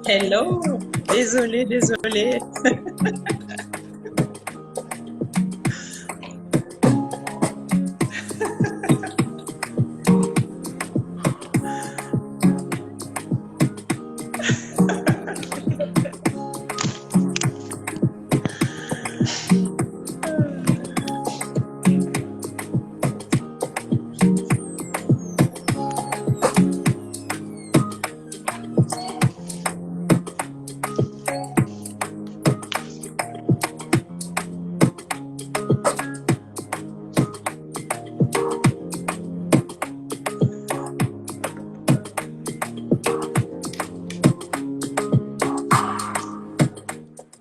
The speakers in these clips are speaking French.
Hello, désolé.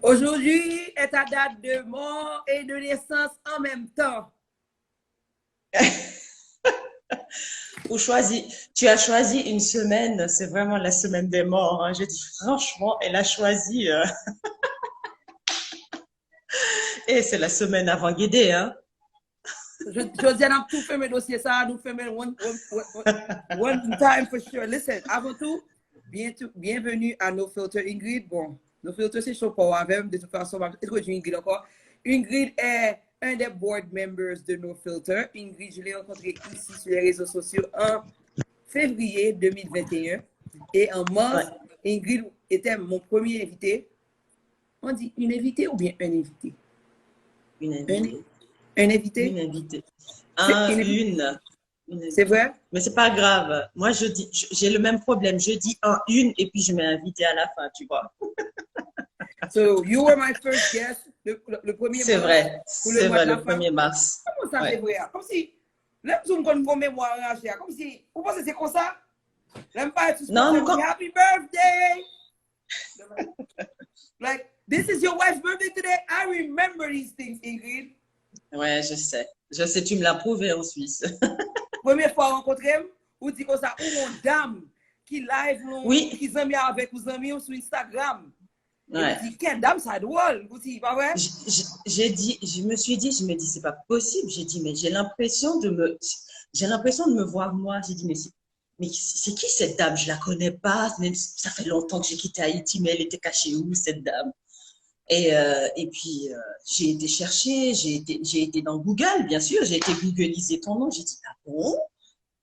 Aujourd'hui est ta date de mort et de naissance en même temps. Tu as choisi une semaine, c'est vraiment la semaine des morts, hein. J'ai dit franchement, elle a choisi, et c'est la semaine avant Guédé, hein. Je dis à tout faire mes dossiers, ça, nous faire one time for sure. Listen, avant tout, bienvenue à No Filter Ingrid. Bon, No Filter, c'est chaud pour moi-même. De toute façon, est-ce que j'ai Ingrid encore? Ingrid est un des board members de No Filter. Ingrid, je l'ai rencontré ici sur les réseaux sociaux en février 2021. Et en mars, Ouais. Ingrid était mon premier invité. On dit une invitée ou bien un invité? Une invitée. Un invité? Une invitée. Une C'est invitée. vrai? Mais c'est pas grave. Moi, j'ai le même problème. Je dis une et puis je mets invité à la fin, tu vois. So, you were my first guest le 1er C'est mars vrai. pour le C'est mois de vrai, la le femme. 1er mars. Comment ça, c'est Ouais. vrai? Comme si, là, nous avons une mémoire arrachée. Comme si, vous pensez que c'est comme ça? Même pas être Non, supposé dire happy birthday. Like, this is your wife's birthday today. I remember these things, Ingrid. ouais, je sais. Je sais, tu me l'as prouvé en Suisse. Première fois rencontré, ou dit comme ça, ou mon dame qui live, Oui. qui amis avec vos amis sur Instagram. Et Ouais. vous dites, quelle dame ça drôle? Vous dites, pas vrai? Je me suis dit, c'est pas possible. J'ai dit, mais j'ai l'impression de me voir moi. J'ai dit, mais c'est qui cette dame? Je la connais pas. Même si ça fait longtemps que j'ai quitté Haïti, mais elle était cachée où, cette dame? Et puis, j'ai été chercher, j'ai été dans Google, bien sûr. J'ai été googliser ton nom. J'ai dit, ah bon?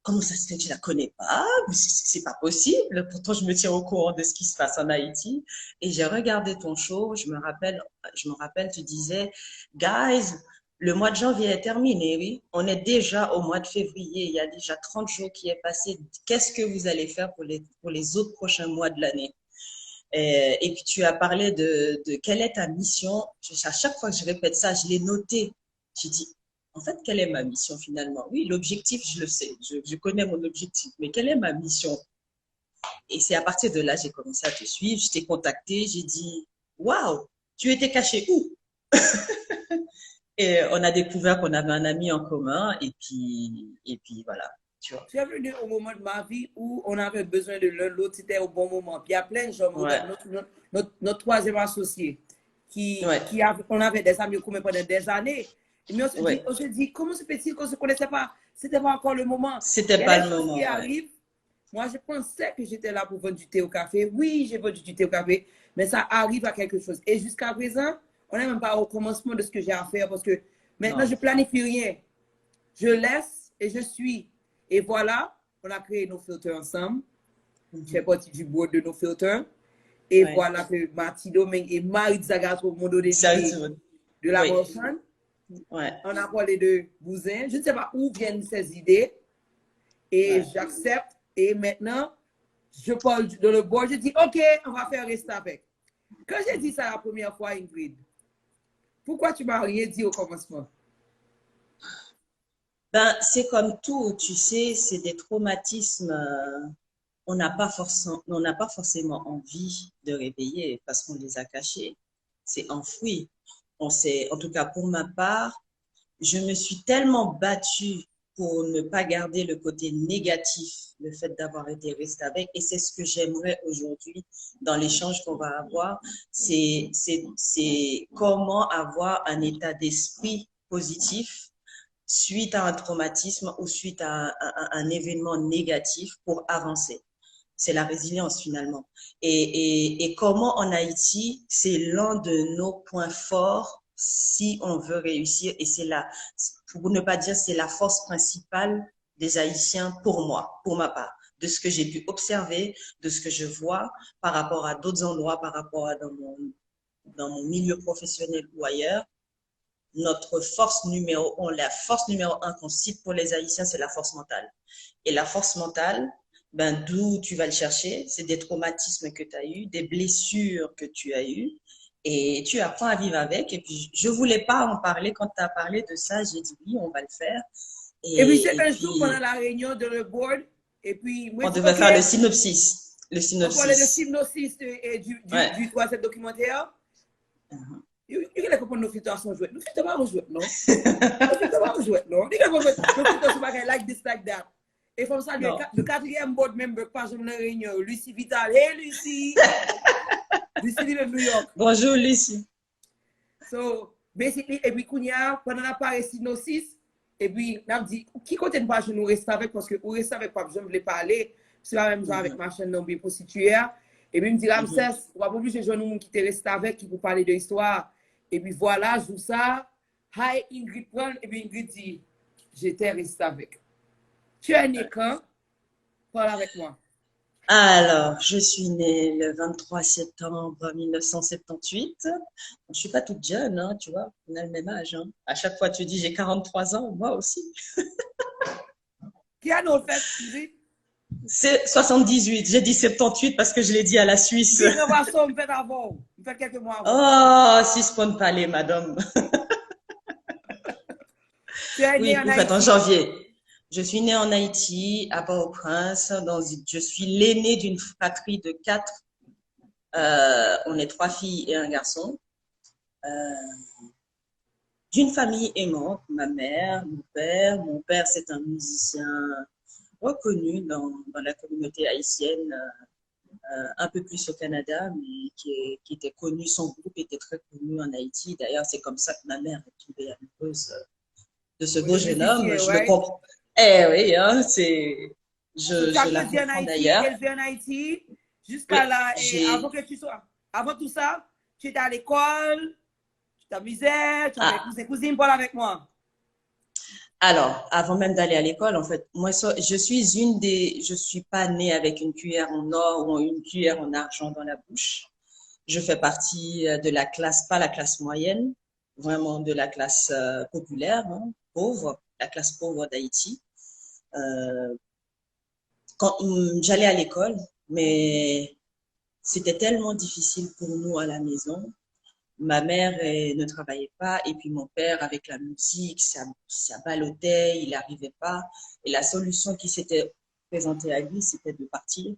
Comment ça se fait que je la connais pas? C'est pas possible. Pourtant, je me tiens au courant de ce qui se passe en Haïti. Et j'ai regardé ton show. Je me rappelle, tu disais, guys, le mois de janvier est terminé, oui. On est déjà au mois de février. Il y a déjà 30 jours qui est passé. Qu'est-ce que vous allez faire pour les autres prochains mois de l'année? Et puis, tu as parlé de quelle est ta mission. À chaque fois que je répète ça, je l'ai noté. J'ai dit, en fait, quelle est ma mission finalement? Oui, l'objectif, je le sais. Je connais mon objectif. Mais quelle est ma mission? Et c'est à partir de là, j'ai commencé à te suivre. Je t'ai contacté. J'ai dit, waouh, tu étais caché où? Et on a découvert qu'on avait un ami en commun. Et puis voilà, tu vois. Je suis venu au moment de ma vie où on avait besoin de l'un de l'autre, c'était au bon moment. Puis il y a plein de gens, Ouais, notre troisième associé, ouais, on avait des amis communs pendant des années. Mais ouais. on se dit, comment se fait-il qu'on ne se connaissait pas? C'était pas encore le moment. Il C'était y pas a des le choses qui moment, ouais. arrivent. Moi, je pensais que j'étais là pour vendre du thé au café. Oui, j'ai vendu du thé au café, mais ça arrive à quelque chose. Et jusqu'à présent, on n'est même pas au commencement de ce que j'ai à faire parce que maintenant, je Non. planifie rien. Je laisse et je suis. Et voilà, on a créé nos filtres ensemble. Je fais partie du board de nos filtres. Et Ouais. voilà que Marty Domingue et Marie Zagato m'ont donné Ça, l'idée de la oui. Marchande. Ouais. On a parlé de Bousin. Je ne sais pas où viennent ces idées. Et Ouais. j'accepte. Et maintenant, je parle de le board. Je dis, OK, on va faire rester avec. Quand j'ai dit ça la première fois, Ingrid, pourquoi tu m'as rien dit au commencement? Ben, c'est comme tout, tu sais, c'est des traumatismes. On n'a pas forcément envie de réveiller parce qu'on les a cachés. C'est enfoui. En tout cas pour ma part, je me suis tellement battue pour ne pas garder le côté négatif, le fait d'avoir été restée avec. Et c'est ce que j'aimerais aujourd'hui dans l'échange qu'on va avoir. C'est comment avoir un état d'esprit positif suite à un traumatisme ou suite à un événement négatif pour avancer. c'est la résilience finalement. Et comment en Haïti, c'est l'un de nos points forts si on veut réussir. Et c'est là, pour ne pas dire, c'est la force principale des Haïtiens pour moi, pour ma part, de ce que j'ai pu observer, de ce que je vois par rapport à d'autres endroits, par rapport à dans mon milieu professionnel ou ailleurs. Notre force numéro 1, la force numéro 1 qu'on cite pour les Haïtiens, c'est la force mentale. Et la force mentale, ben, d'où tu vas le chercher, c'est des traumatismes que tu as eus, des blessures que tu as eues, et tu apprends à vivre avec. Et puis, je voulais pas en parler. Quand tu as parlé de ça, j'ai dit oui, on va le faire. Et puis, c'est Et un jour pendant puis, la réunion de le board, et puis, moi, on je dis, devait OK, faire le synopsis. Le on parlait de synopsis. synopsis Ouais. du troisième documentaire. Mhm. You can comprendre nos filtres sont joués. Nos filtres pas joués, non? Nos filtres pas joués, non? You can comprendre nos filtres sont pas like this, like that. Et comme ça, Non. le quatrième board member, pas jamais la réunion, Lucie Vital. Hey, Lucie! Lucie live in New York. Bonjour, Lucie. So, basically, et puis, Kounia, pendant la parole synopsis, et puis, on a dit, qui côté de page nous reste avec, parce que nous reste avec, pas besoin de parler, c'est la même chose avec ma chaîne non bien prostituée. Et puis, il me dit, Ramsès, on va pas obliger de jouer nous qui te reste avec, qui pour parler de l'histoire. Et puis, voilà, je joue ça. Hi, Ingrid prend, et puis Ingrid dit, j'étais resté avec. Tu es né quand? Parle avec moi. Alors, je suis née le 23 septembre 1978. Je ne suis pas toute jeune, hein, tu vois, on a le même âge. Hein. À chaque fois, tu dis j'ai 43 ans, moi aussi. Qui a nous fait, Ingrid? C'est 78. J'ai dit 78 parce que je l'ai dit à la Suisse. Dis, on me fait avant. On fait quelques mois avant. Oh, si spawn palais, madame. Tu es né Oui, en vous faites en Haïti. janvier. Je suis née en Haïti, à Port-au-Prince. Je suis l'aînée d'une fratrie de 4. On est 3 filles et un garçon. Euh, d'une famille aimante, ma mère, mon père. Mon père, c'est un musicien reconnu dans la communauté haïtienne, un peu plus au Canada, mais qui était connu, son groupe était très connu en Haïti. D'ailleurs, c'est comme ça que ma mère est tombée amoureuse de ce Oui, beau le jeune homme. musicien, Je le ouais. comprends. Eh oui, hein, So, tu as je la grandi en comprends Haïti, d'ailleurs. élevé en Haïti, Oui, jusqu'à là, et avant que tu sois, avant tout ça, tu étais à l'école, tu t'amusais, tu avais ah, cousins, cousines, parle avec moi. alors, avant même d'aller à l'école, en fait, moi, je suis pas née avec une cuillère en or ou une cuillère en argent dans la bouche. Je fais partie de la classe, pas la classe moyenne, vraiment de la classe populaire, hein, pauvre, la classe pauvre d'Haïti. Euh, quand j'allais à l'école, mais c'était tellement difficile pour nous à la maison. Ma mère ne travaillait pas et puis mon père, avec la musique, ça ballottait, il n'arrivait pas. Et la solution qui s'était présentée à lui, c'était de partir.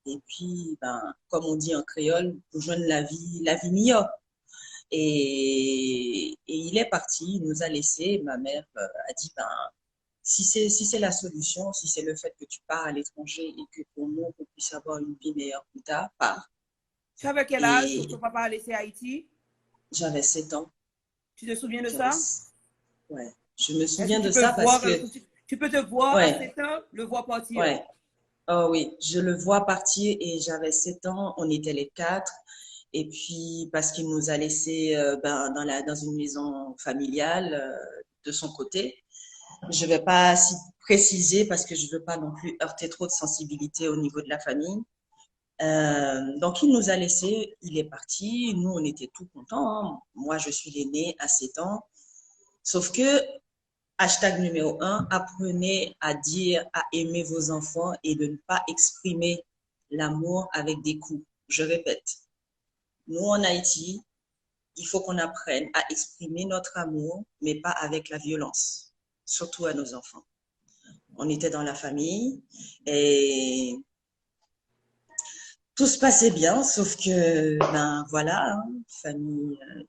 Et puis, ben, comme on dit en créole, rejoindre la vie meilleure. Et il est parti, il nous a laissés. Ma mère a dit, ben, si c'est la solution, si c'est le fait que tu pars à l'étranger et que pour nous, on puisse avoir une vie meilleure plus tard, pars. Tu avais quel âge quand ton Et papa a laissé Haïti? j'avais 7 ans. Tu te souviens de J'avais, ça? ouais, je me Est-ce que souviens tu de peux ça parce voir, que, tu peux te voir à ouais, 7 ans, le voir partir? ouais, oh oui, je le vois partir et j'avais 7 ans, on était les 4. Et puis, parce qu'il nous a laissés ben, dans une maison familiale de son côté. Je vais pas préciser parce que je veux pas non plus heurter trop de sensibilité au niveau de la famille. Donc, il nous a laissés, il est parti. Nous, on était tout contents. Hein. Moi, je suis l'aîné à 7 ans. Sauf que, hashtag numéro 1, apprenez à dire, à aimer vos enfants et de ne pas exprimer l'amour avec des coups. Je répète, nous en Haïti, il faut qu'on apprenne à exprimer notre amour, mais pas avec la violence, surtout à nos enfants. On était dans la famille et tout se passait bien, sauf que, ben voilà, hein,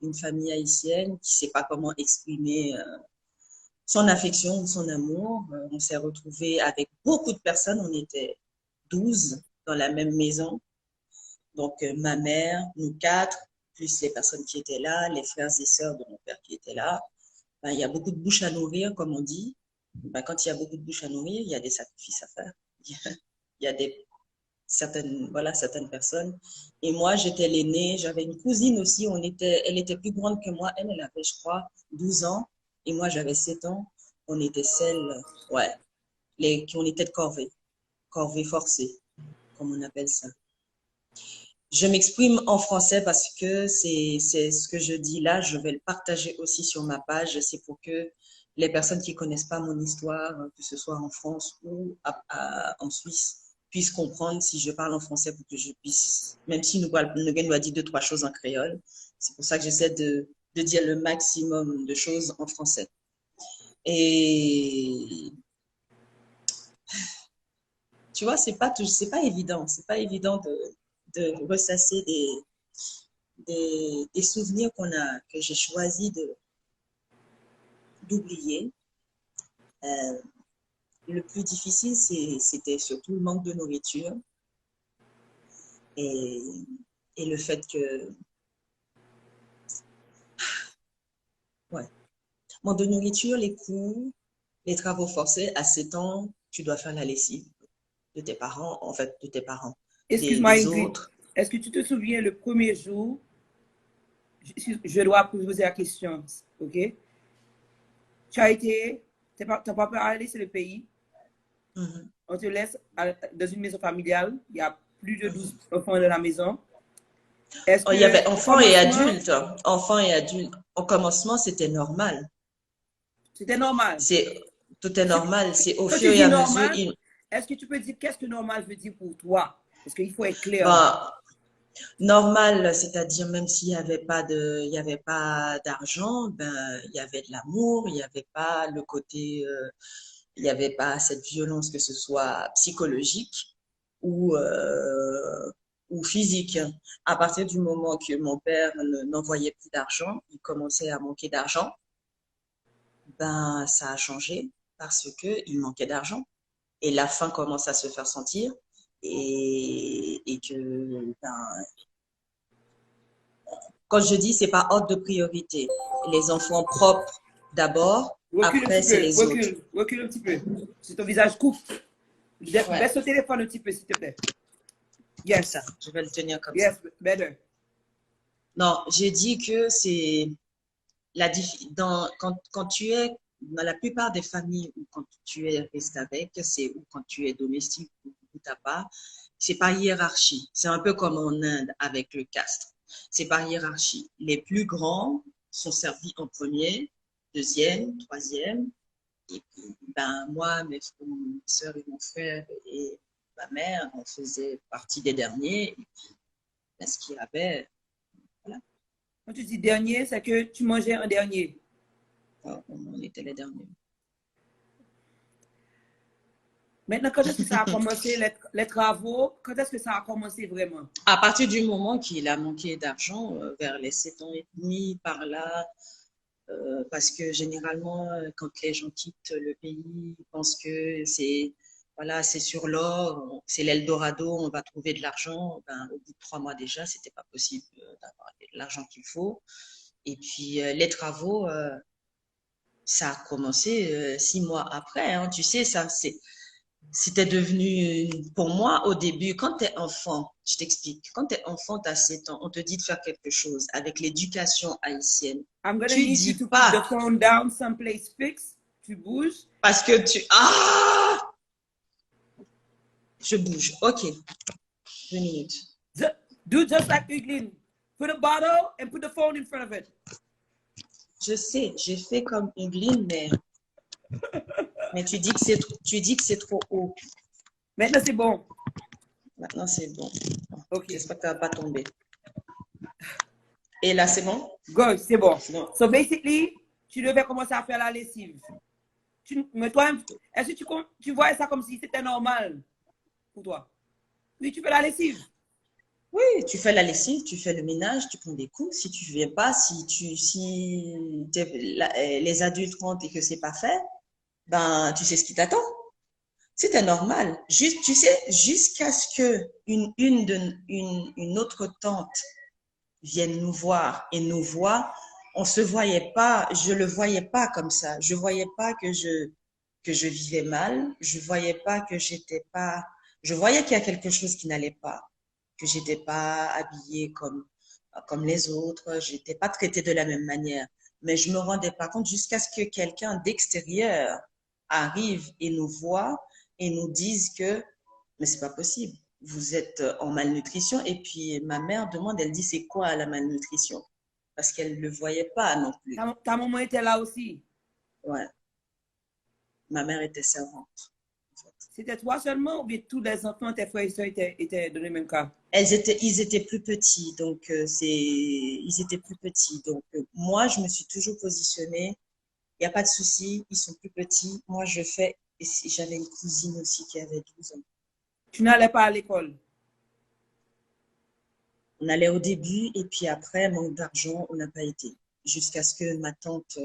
une famille haïtienne qui sait pas comment exprimer son affection, son amour. On s'est retrouvés avec beaucoup de personnes, on était 12 dans la même maison. Donc, ma mère, nous 4, plus les personnes qui étaient là, les frères et sœurs de mon père qui étaient là. Ben, il y a beaucoup de bouches à nourrir, comme on dit. Ben, quand il y a beaucoup de bouches à nourrir, il y a des sacrifices à faire. Il y a des certaines personnes. Et moi, j'étais l'aînée. J'avais une cousine aussi. Elle était plus grande que moi. Elle avait, je crois, 12 ans. Et moi, j'avais 7 ans. On était celles, ouais, on était de corvée forcée, comme on appelle ça. Je m'exprime en français parce que c'est ce que je dis là. Je vais le partager aussi sur ma page. C'est pour que les personnes qui connaissent pas mon histoire, que ce soit en France ou en Suisse, puissent comprendre si je parle en français pour que je puisse, même si nous doit dire deux, trois choses en créole. C'est pour ça que j'essaie de dire le maximum de choses en français. Et tu vois, c'est pas évident. C'est pas évident de ressasser des souvenirs que j'ai choisi d'oublier. Le plus difficile, c'était surtout le manque de nourriture et, et le fait que, ouais, manque de nourriture, les cours, les travaux forcés, à 7 ans, tu dois faire la lessive de tes parents, en fait, de tes parents, Excuse-moi, des Ingrid. autres. Est-ce que tu te souviens le premier jour, je dois poser la question, ok? Tu as été, tu n'as pas pu aller sur le pays, on te laisse dans une maison familiale, il y a plus de 12 enfants dans la maison. Est-ce Oh, il y avait que enfants et adultes. Enfants et adultes. Au commencement, c'était normal. c'était normal? Tout est normal. C'est au Quand fur tu et dis à mesure. normal, est-ce que tu peux dire qu'est-ce que normal veut dire pour toi? Parce qu'il faut être clair. Ben, normal, c'est-à-dire même s'il n'y avait il y avait pas d'argent, ben, il y avait de l'amour, il n'y avait pas le côté, il n'y avait pas cette violence, que ce soit psychologique ou physique. À partir du moment que mon père n'envoyait plus d'argent, il commençait à manquer d'argent, ben, ça a changé parce que il manquait d'argent et la faim commence à se faire sentir et que, ben, quand je dis, c'est pas ordre de priorité. Les enfants propres d'abord, Recule un après, petit c'est peu, les autres. recule un petit peu. Si ton visage coupe, Ouais, baisse le téléphone un petit peu, s'il te plaît. comme ça. Yes, Je vais le tenir comme ça. yes, better. Non, j'ai dit que c'est quand tu es dans la plupart des familles où quand tu es resté avec, c'est ou quand tu es domestique ou t'as pas, c'est par hiérarchie. C'est un peu comme en Inde avec le caste. C'est par hiérarchie. Les plus grands sont servis en premier, deuxième, troisième. Et puis, ben, moi, mes soeurs et mon frère et ma mère, on faisait partie des derniers. Et puis, ben, ce qu'il y avait, voilà, Quand tu dis dernier, c'est que tu mangeais un dernier. on était les derniers. Maintenant, quand est-ce que ça a commencé, les travaux? Quand est-ce que ça a commencé vraiment? À partir du moment qu'il a manqué d'argent, vers les 7 ans et demi, par là, parce que généralement, quand les gens quittent le pays, ils pensent que voilà, c'est sur l'or, c'est l'Eldorado, on va trouver de l'argent. Ben, au bout de 3 mois déjà, c'était pas possible d'avoir l'argent qu'il faut. Et puis les travaux, ça a commencé 6 mois après. Hein. Tu sais, c'était devenu, pour moi, au début, quand tu es enfant, je t'explique, quand tu es enfant, tu as 7 ans, on te dit de faire quelque chose avec l'éducation haïtienne. I'm gonna Tu need you dis to put the pas phone down someplace fixed. Tu bouges. parce que ah, je bouge. Ok, 2 minutes. Do just like Eglin. Put a bottle and put the phone in front of it. Je sais, j'ai fait comme Ingline, mais tu dis que c'est trop haut. Maintenant, c'est bon. Maintenant, c'est bon. Ok. J'espère que ça va pas tomber. Et là, c'est bon? Good, c'est bon. Non. So basically, tu devais commencer à faire la lessive. Mais toi, est-ce que tu vois ça comme si c'était normal pour toi? Oui, tu fais la lessive. Oui, tu fais la lessive, tu fais le ménage, tu prends des coups. Si tu ne viens pas, les adultes rentrent et que c'est pas fait, ben, tu sais ce qui t'attend. C'était normal. Juste, tu sais, jusqu'à ce que une autre tante vienne nous voir et nous voit, on se voyait pas, je le voyais pas comme ça. Je voyais pas que je vivais mal. Je voyais pas que j'étais pas Je voyais qu'il y a quelque chose qui n'allait pas, que j'étais pas habillée comme les autres, j'étais pas traitée de la même manière. Mais je me rendais pas compte jusqu'à ce que quelqu'un d'extérieur arrive et nous voit et nous dise que, mais c'est pas possible. Vous êtes en malnutrition. Et puis ma mère demande, elle dit, c'est quoi la malnutrition? Parce qu'elle ne le voyait pas non plus. Ta maman était là aussi. Ouais, ma mère était servante, en fait. C'était toi seulement ou bien tous les enfants, tes frères et sœurs étaient dans le même cas? Ils étaient plus petits, donc ils étaient plus petits. Donc moi, je me suis toujours positionnée. Il n'y a pas de souci, ils sont plus petits. Moi, je fais. Et j'avais une cousine aussi qui avait 12 ans. Tu n'allais pas à l'école. On allait au début et puis après, manque d'argent, on n'a pas été. Jusqu'à ce que ma tante,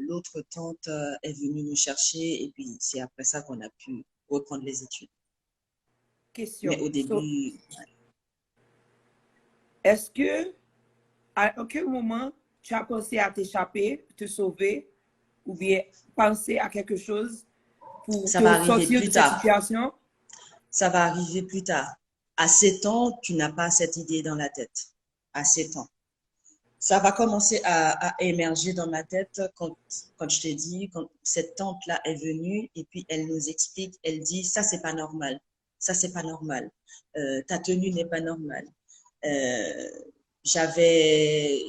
l'autre tante, est venue nous chercher et puis c'est après ça qu'on a pu reprendre les études. Mais Question. au So, début, est-ce que, à aucun moment, tu as pensé à t'échapper, te sauver, ou bien penser à quelque chose pour ça va te arriver sortir plus de cette tard. situation? Ça va arriver plus tard. À 7 ans, tu n'as pas cette idée dans la tête. À 7 ans. Ça va commencer à émerger dans ma tête quand je t'ai dit, quand cette tante-là est venue et puis elle nous explique, elle dit, ça, c'est pas normal. Ça, c'est pas normal. Ta tenue n'est pas normale. Euh, j'avais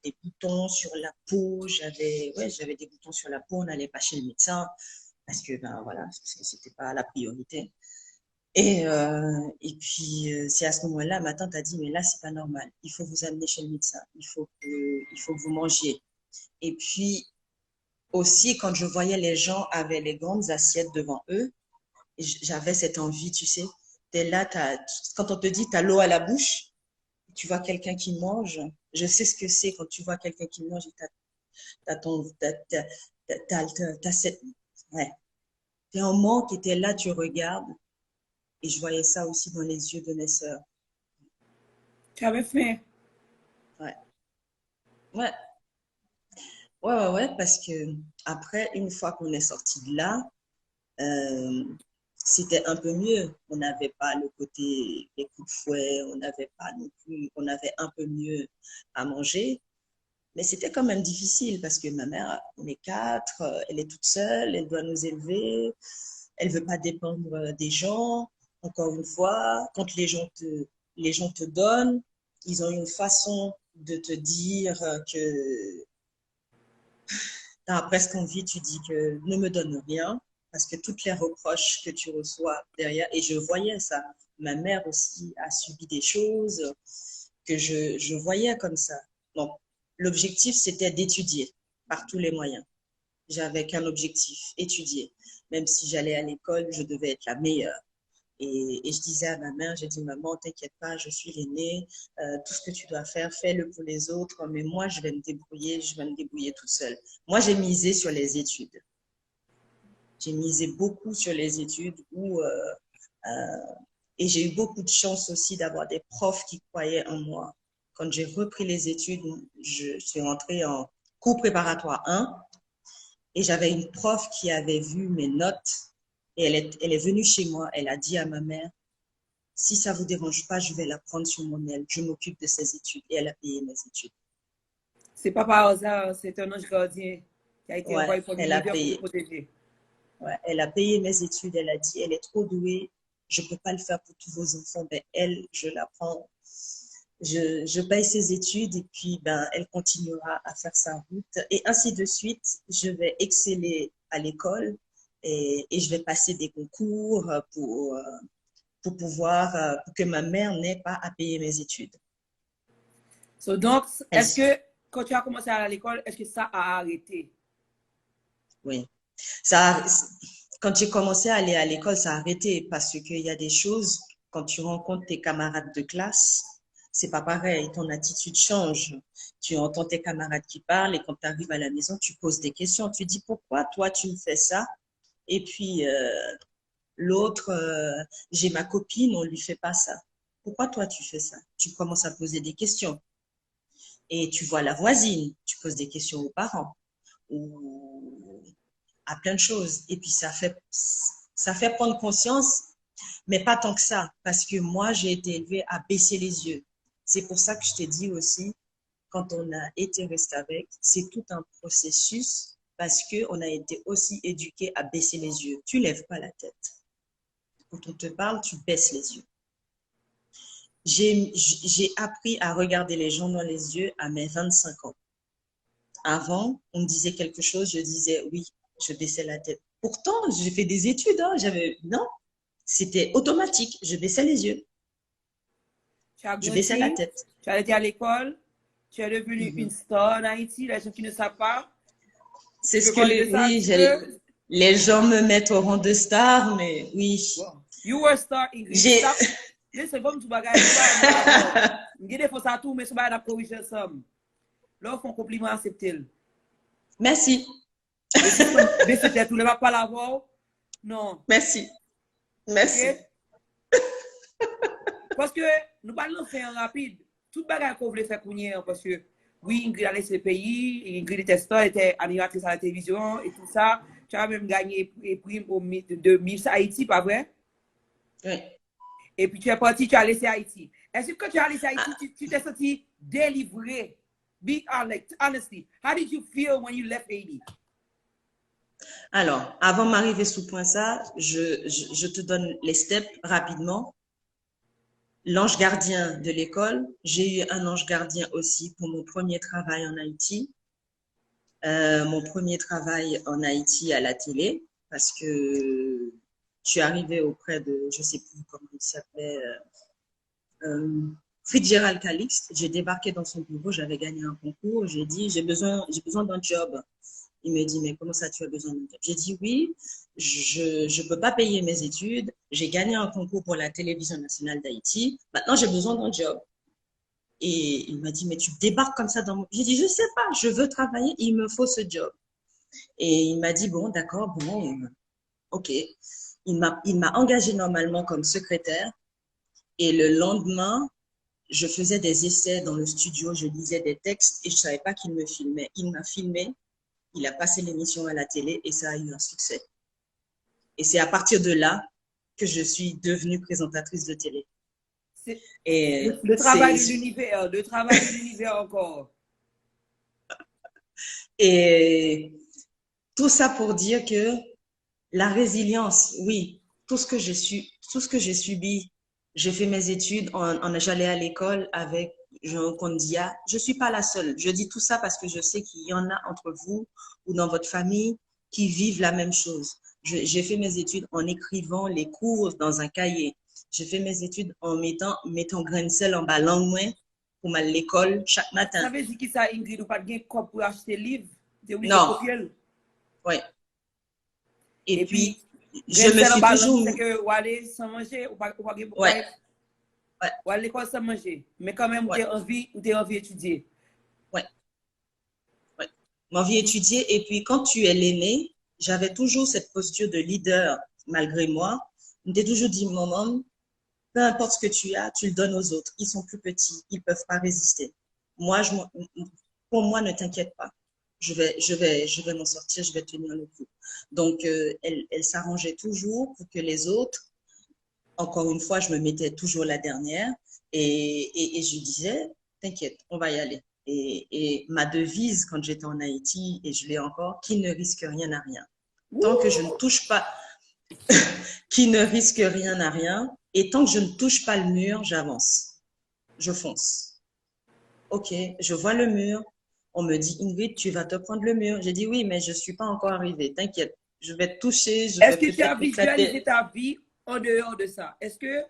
des boutons sur la peau, j'avais des boutons sur la peau, on n'allait pas chez le médecin parce que, ben voilà, parce que c'était pas la priorité. Et puis, c'est à ce moment-là, ma tante a dit, mais là, c'est pas normal. Il faut vous amener chez le médecin. Il faut que vous mangiez. Et puis, aussi, quand je voyais les gens avaient les grandes assiettes devant eux, j'avais cette envie, tu sais. T'es là, quand on te dit, t'as l'eau à la bouche, tu vois quelqu'un qui mange. Je sais ce que c'est quand tu vois quelqu'un qui mange et t'as ton, t'as cette, ouais. T'es en manque et t'es là, tu regardes. Et je voyais ça aussi dans les yeux de mes sœurs. Tu avais faim. Ouais. Ouais, ouais, parce que après, une fois qu'on est sorti de là, euh, c'était un peu mieux. On n'avait pas le côté les coups de fouet, on n'avait pas non plus, on avait un peu mieux à manger. Mais c'était quand même difficile parce que ma mère, on est quatre, elle est toute seule, elle doit nous élever, elle veut pas dépendre des gens. Encore une fois, quand les gens te donnent, ils ont une façon de te dire que tu as presque envie, tu dis que ne me donne rien, parce que toutes les reproches que tu reçois derrière, et je voyais ça, ma mère aussi a subi des choses que je voyais comme ça. Donc, l'objectif, c'était d'étudier par tous les moyens. J'avais qu'un objectif, étudier. Même si j'allais à l'école, je devais être la meilleure. Et je disais à ma mère, j'ai dit, maman, t'inquiète pas, je suis l'aînée, tout ce que tu dois faire, fais-le pour les autres, mais moi, je vais me débrouiller toute seule. Moi, j'ai misé sur les études. J'ai misé beaucoup sur les études et j'ai eu beaucoup de chance aussi d'avoir des profs qui croyaient en moi. Quand j'ai repris les études, je suis rentrée en cours préparatoire 1 et j'avais une prof qui avait vu mes notes et elle est venue chez moi. Elle a dit à ma mère, si ça vous dérange pas, je vais la prendre sur mon aile. Je m'occupe de ses études. Et elle a payé mes études. C'est pas par hasard, c'est un ange gardien qui a été Ouais, envoyé par elle a l'univers pour te payé. protéger. Ouais, elle a payé mes études. Elle a dit, elle est trop douée. Je peux pas le faire pour tous vos enfants. Ben, elle, je la prends. Je paye ses études et puis, ben, elle continuera à faire sa route. Et ainsi de suite, je vais exceller à l'école et je vais passer des concours pour pouvoir, pour que ma mère n'ait pas à payer mes études. So, donc, Elle, est-ce que quand tu as commencé à aller à l'école, est-ce que ça a arrêté? oui. Ça, quand j'ai commencé à aller à l'école, ça a arrêté parce qu'il y a des choses, quand tu rencontres tes camarades de classe, c'est pas pareil, ton attitude change. Tu entends tes camarades qui parlent et quand tu arrives à la maison, tu poses des questions. Tu dis pourquoi toi tu me fais ça? Et puis l'autre, j'ai ma copine, on lui fait pas ça. Pourquoi toi tu fais ça? Tu commences à poser des questions et tu vois la voisine, tu poses des questions aux parents ou à plein de choses. Et puis ça fait prendre conscience Mais pas tant que ça, parce que moi, j'ai été élevée à baisser les yeux. C'est pour ça que je t'ai dit aussi, quand on a été resté avec, c'est tout un processus parce qu'on a été aussi éduqué à baisser les yeux. Tu lèves pas la tête. Quand on te parle, tu baisses les yeux. J'ai appris à regarder les gens dans les yeux à mes 25 ans. Avant, on me disait quelque chose, je disais oui, je baissais la tête. Pourtant, j'ai fait des études, hein, non, c'était automatique, je baissais les yeux, Tu as je baissais la grandi, tête. tu as été à l'école, tu es devenue une star en Haïti, les gens qui ne savent pas. C'est Tu ce peux que parler de ça un oui, petit peu? les gens me mettent au rang de star, mais oui. Wow. You were a star, Ingrid. J'ai, Stop. Listen, comme tu bagay, tu bagay moi d'abord. M'gede faut ça tout, mais tu bagay d'ap corriger ensemble. Là, on compliment accepter. merci, Le système baisse tête, tu ne vas pas l'avoir. Non. merci, merci. OK? Parce que nous parlons de faire rapide. Tout bagay qu'on voulait faire kounye, parce que oui, Ingrid a laissé le pays, Ingrid était star, était animatrice à la télévision et tout ça. Tu as même gagné prime de Miss Haïti, pas vrai? Oui. Et puis tu es parti, tu as laissé Haïti. Est-ce que quand tu as laissé Haïti, tu t'es senti délivré? Be honest, honestly. How did you feel when you left Haiti? Alors, avant d'arriver sous point ça, je te donne les steps rapidement. L'ange gardien de l'école, j'ai eu un ange gardien aussi pour mon premier travail en Haïti. Mon premier travail en Haïti à la télé, parce que je suis arrivée auprès de, je ne sais plus comment il s'appelait, Fitzgerald Calixte. J'ai débarqué dans son bureau, j'avais gagné un concours. J'ai dit, j'ai besoin d'un job. Il me dit, mais comment ça, tu as besoin d'un job? J'ai dit, oui, je ne peux pas payer mes études. J'ai gagné un concours pour la télévision nationale d'Haïti. Maintenant, j'ai besoin d'un job. Et il m'a dit, mais tu débarques comme ça dans mon... J'ai dit, je sais pas, je veux travailler, il me faut ce job. Et il m'a dit, bon, d'accord, bon, ok. Il m'a engagé normalement comme secrétaire. Et le lendemain, je faisais des essais dans le studio, je lisais des textes et je savais pas qu'il me filmait. Il m'a filmé, il a passé l'émission à la télé et ça a eu un succès. Et c'est à partir de là que je suis devenue présentatrice de télé. Et le travail de l'univers, le travail de l'univers encore. Et tout ça pour dire que la résilience, oui, tout ce que j'ai subi, j'ai fait mes études, j'allais à l'école avec Jean Kondia. Je suis pas la seule. Je dis tout ça parce que je sais qu'il y en a entre vous ou dans votre famille qui vivent la même chose. J'ai fait mes études en écrivant les cours dans un cahier. J'ai fait mes études en mettant grain de sel en bas langue pour m'aller à l'école chaque matin. Ça veut dire que ça, Ingrid, ou pas de cop pour acheter livre? Tu es obligé de Non. copier. Oui. Et puis, je me suis toujours... C'est que ou aller sans manger, ou pas ouais. Ou aller à l'école sans manger. Mais quand même, tu as envie d'étudier. Ouais. Ouais. M'envie d'étudier. Et puis, quand tu es l'aîné, j'avais toujours cette posture de leader, malgré moi. On t'ai toujours dit, maman, peu importe ce que tu as, tu le donnes aux autres. Ils sont plus petits, ils ne peuvent pas résister. Moi, pour moi, ne t'inquiète pas. Je vais m'en sortir, je vais tenir le coup. Donc, elle s'arrangeait toujours pour que les autres, encore une fois, je me mettais toujours la dernière et je disais, t'inquiète, on va y aller. Et ma devise quand j'étais en Haïti, et je l'ai encore, qui ne risque rien n'a rien. Tant que je ne touche pas, qui ne risque rien n'a rien, et tant que je ne touche pas le mur, j'avance. Je fonce. Ok, je vois le mur. On me dit, Ingrid, tu vas te prendre le mur. J'ai dit, oui, mais je ne suis pas encore arrivée. T'inquiète, je vais te toucher, je vais Est-ce que tu as peut-être visualisé éclater. ta vie en dehors de ça? Est-ce que,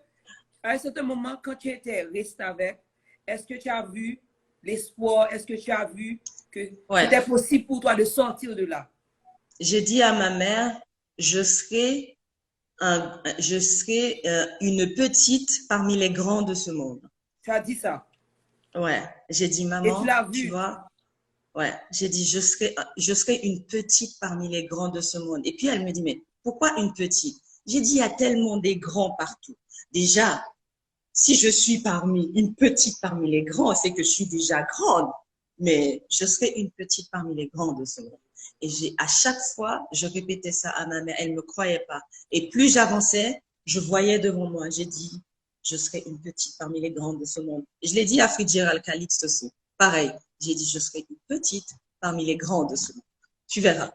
à un certain moment, quand tu étais resté avec, est-ce que tu as vu l'espoir? Est-ce que tu as vu que c'était possible pour toi de sortir de là? J'ai dit à ma mère, je serai une petite parmi les grands de ce monde. Tu as dit ça? Ouais, j'ai dit, maman, et tu l'as vu? Tu vois, ouais, j'ai dit, je serai une petite parmi les grands de ce monde. Et puis elle me dit, mais pourquoi une petite? J'ai dit, il y a tellement des grands partout. Déjà, si je suis une petite parmi les grands, c'est que je suis déjà grande. Mais je serai une petite parmi les grands de ce monde. Et à chaque fois, je répétais ça à ma mère. Elle ne me croyait pas. Et plus j'avançais, je voyais devant moi, j'ai dit, je serai une petite parmi les grandes de ce monde. Et je l'ai dit à Fitzgerald Calixte aussi. Pareil, j'ai dit, je serai une petite parmi les grandes de ce monde. Tu verras.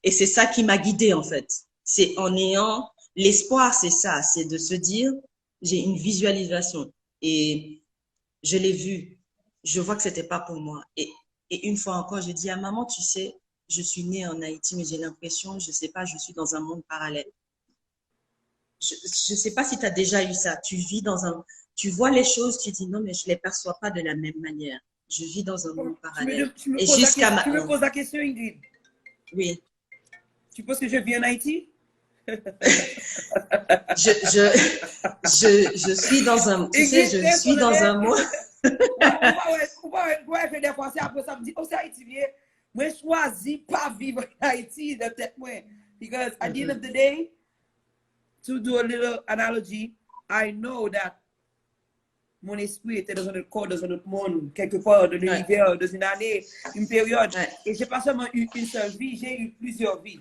Et c'est ça qui m'a guidée, en fait. C'est en ayant l'espoir, c'est ça, c'est de se dire, j'ai une visualisation. Et je l'ai vu. Je vois que c'était pas pour moi. Et une fois encore, j'ai dit à maman, tu sais, je suis née en Haïti, mais j'ai l'impression, je sais pas, je suis dans un monde parallèle. Je ne sais pas si tu as déjà eu ça. Tu vis dans un, tu vois les choses, tu dis non, mais je les perçois pas de la même manière. Je vis dans un monde parallèle. Et jusqu'à Tu me maintenant, poses la question, Ingrid. oui. Tu penses que je vis en Haïti? Je, je suis dans un, tu sais, je suis dans un monde. On va faire des fois, après ça me dit, oh, c'est Haïti, viens. Moi, je choisis pas vivre en Haïti, de tête moi. Because at the end of the day, to do a little analogy, I know that mon esprit était dans un autre corps, dans un autre monde, quelque part dans l'univers, dans une année, une période. Et j'ai pas seulement eu une seule vie, j'ai eu plusieurs vies.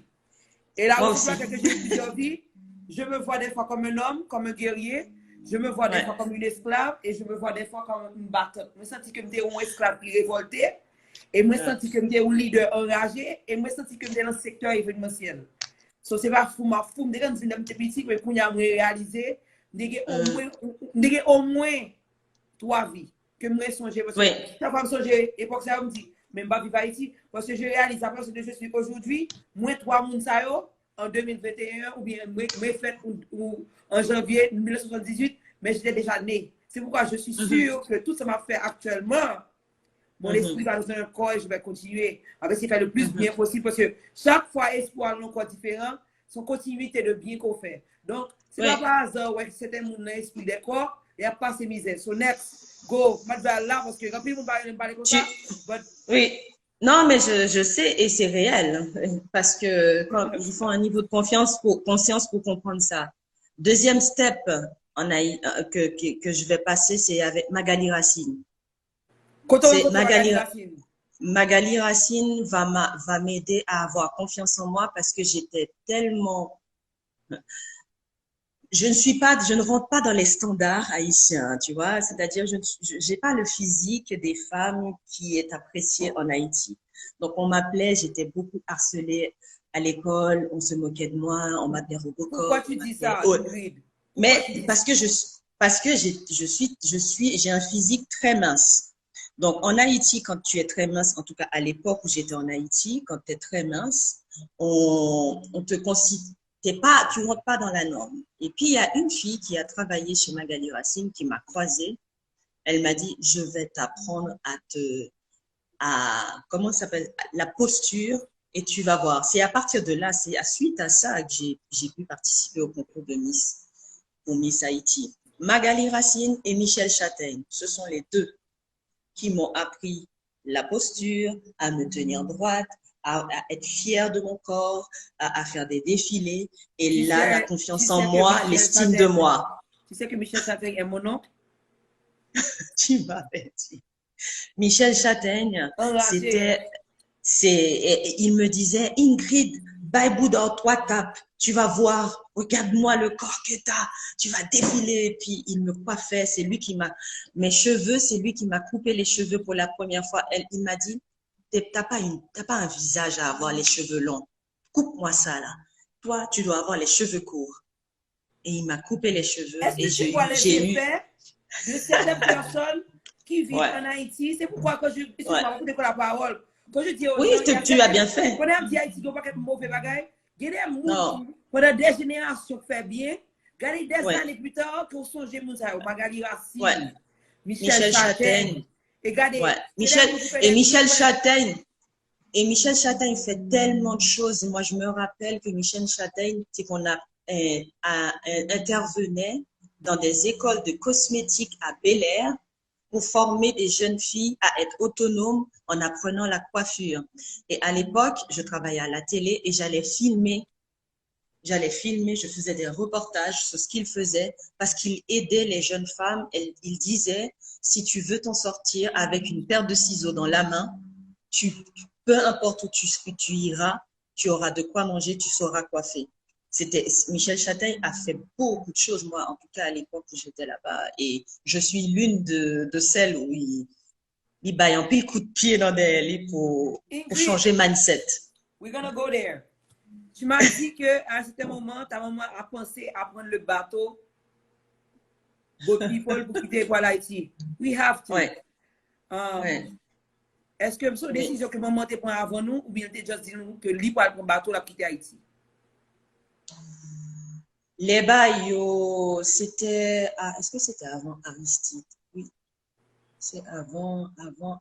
Et là où que j'ai eu plusieurs vies, je me vois des fois comme un homme, comme un guerrier, je me vois des fois comme une esclave et je me vois des fois comme une battante. Je me sens que j'étais un esclave qui révolté et je me sens que j'étais un leader enragé et je me sens que j'étais dans le secteur événementiel. So, c'est pas fou, ma fou, je suis petit, mais quand j'ai réalisé, j'ai au moins 3 vies que je me songe. Parce que chaque fois que je songe, époque ça me dit, même pas vivre Haïti, parce que je réalise après ce que je suis aujourd'hui, moins 3 personnes en 2021 ou bien moi fait en janvier 1978, mais j'étais déjà né. C'est pourquoi je suis sûr que tout ça m'a fait actuellement, mon esprit va dans un corps et je vais continuer avec ce qui fait le plus bien possible parce que chaque fois, espoir est encore différent, son continuité de bien qu'on fait. Donc, c'est pas par hasard que c'était mon esprit des corps et à pas ses misères. So, next, go, je vais là parce que quand on parle comme ça, oui. Non, mais je sais et c'est réel parce que quand il faut un niveau de conscience pour comprendre ça. Deuxième step que je vais passer, c'est avec Magali Racine. Magali Racine va m'aider à avoir confiance en moi parce que j'étais tellement je ne rentre pas dans les standards haïtiens, tu vois. C'est-à-dire, je n'ai pas le physique des femmes qui est apprécié en Haïti. Donc, on m'appelait, j'étais beaucoup harcelée à l'école, on se moquait de moi, on m'appelait Robocop. Pourquoi tu dis ça, mais parce que j'ai un physique très mince. Donc, en Haïti, quand tu es très mince, en tout cas à l'époque où j'étais en Haïti, quand tu es très mince, on te considère tu ne rentres pas dans la norme. Et puis, il y a une fille qui a travaillé chez Magali Racine qui m'a croisée. Elle m'a dit, je vais t'apprendre comment ça s'appelle, la posture et tu vas voir. C'est à partir de là, c'est suite à ça que j'ai pu participer au concours de Miss, pour Miss Haïti. Magali Racine et Michel Châtaigne, ce sont les deux qui m'ont appris la posture, à me tenir droite, à être fière de mon corps, à faire des défilés. Et là, la confiance en moi, l'estime de moi. Tu sais que Michel Châtaigne est mon oncle? Tu m'avais dit. Michel Châtaigne, il me disait, Ingrid, Baibou dans toi tape, tu vas voir, regarde-moi le corps que t'as, tu vas défiler. Et puis, il me coiffait, c'est lui qui m'a, mes cheveux, c'est lui qui m'a coupé les cheveux pour la première fois. Il m'a dit, t'as pas un visage à avoir les cheveux longs. Coupe-moi ça, là. Toi, tu dois avoir les cheveux courts. Et il m'a coupé les cheveux. Et j'ai eu de certaines personnes qui vivent en Haïti. C'est pourquoi que je la parole. Quand je dis oui, tu as bien fait. Quand on dit Haïti, il n'y a pas de mauvais bagaille. Il y a des gens pendant des générations qui font bien. Regardez des années plus tard, qu'on songe Magali Racine, Michel Châtaigne. Michel Châtaigne fait tellement de choses. Moi, je me rappelle que Michel Châtaigne, c'est qu'on intervenait dans des écoles de cosmétiques à Bel-Air pour former des jeunes filles à être autonomes en apprenant la coiffure. Et à l'époque, je travaillais à la télé et j'allais filmer, je faisais des reportages sur ce qu'il faisait parce qu'il aidait les jeunes femmes. Et il disait, si tu veux t'en sortir avec une paire de ciseaux dans la main, peu importe où tu iras, tu auras de quoi manger, tu sauras coiffer. Michel Châtaigne a fait beaucoup de choses, moi, en tout cas, à l'époque où j'étais là-bas. Et je suis l'une de celles où il baille un pile coup de pied dans des lits pour Ingrid, changer mindset. we're gonna go there. Tu m'as dit qu'à un certain moment, ta maman a pensé à prendre le bateau, boat people, pour quitter pour l'Haïti. We have to. Ouais, Um, ouais. Est-ce que c'est une Mais décision que maman te prend avant nous ou bien tu juste dit nous que lui pour prendre bateau la quitter Haïti? les bails, est-ce que c'était avant Aristide? Oui, c'est avant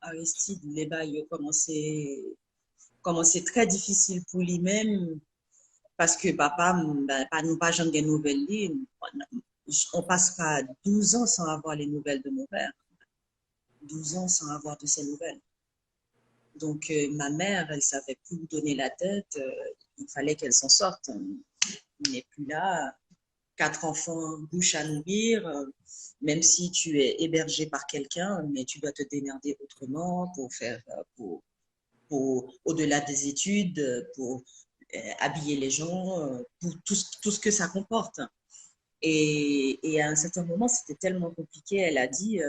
Aristide. Les bails, commencé très difficile pour lui-même parce que papa, ben, pas nous pas jamais des nouvelles. On passera 12 ans sans avoir les nouvelles de mon père. 12 ans sans avoir de ses nouvelles. Donc, ma mère, elle savait plus où donner la tête. Il fallait qu'elle s'en sorte. Il n'est plus là. 4 enfants, bouche à nourrir. Même si tu es hébergé par quelqu'un, mais tu dois te démerder autrement pour faire, au-delà des études, pour habiller les gens, pour tout ce que ça comporte. Et à un certain moment, c'était tellement compliqué. Elle a dit,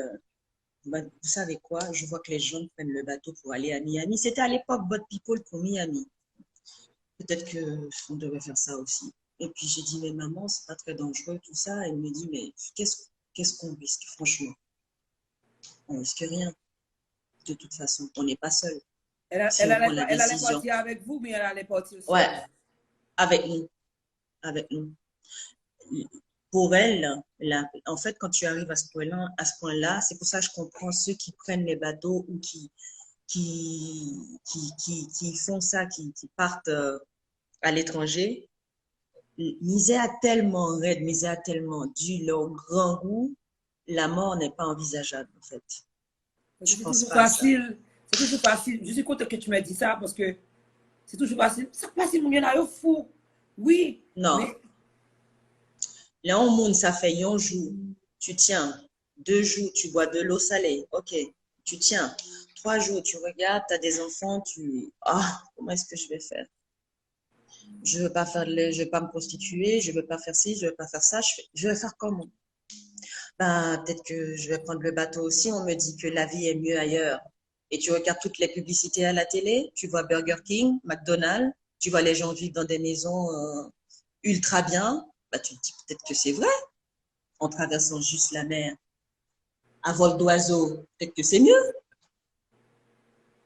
vous savez quoi, je vois que les gens prennent le bateau pour aller à Miami. C'était à l'époque Boat People pour Miami. Peut-être qu'on devrait faire ça aussi. Et puis j'ai dit, mais maman, c'est pas très dangereux tout ça. Elle me dit, mais qu'est-ce qu'on risque, franchement? On risque rien. De toute façon, on n'est pas seul. Si on prend la Elle allait décision, partir avec vous, mais elle allait partir ouais, seule. avec nous, avec nous. Pour elle, en fait, quand tu arrives à ce point-là, c'est pour ça que je comprends ceux qui prennent les bateaux ou qui font ça, qui partent à l'étranger. Misère tellement raide, misère tellement dure, leur grand goût, la mort n'est pas envisageable, en fait. Je C'est pense toujours pas à ça. facile. C'est toujours facile. Je suis content que tu m'aies dit ça parce que c'est toujours facile. C'est facile, mon gars, là, fou. Oui, Non. mais Là, au monde, ça fait un jour, tu tiens. 2 jours, tu bois de l'eau salée. OK, tu tiens. 3 jours, tu regardes, tu as des enfants, comment est-ce que je vais faire? Je veux pas je veux pas me prostituer, je veux pas faire ci, je veux pas faire ça. Je vais faire comment? Ben, peut-être que je vais prendre le bateau aussi. On me dit que la vie est mieux ailleurs. Et tu regardes toutes les publicités à la télé, tu vois Burger King, McDonald's, tu vois les gens vivre dans des maisons ultra bien. Ben, tu te dis peut-être que c'est vrai en traversant juste la mer. À vol d'oiseau, peut-être que c'est mieux.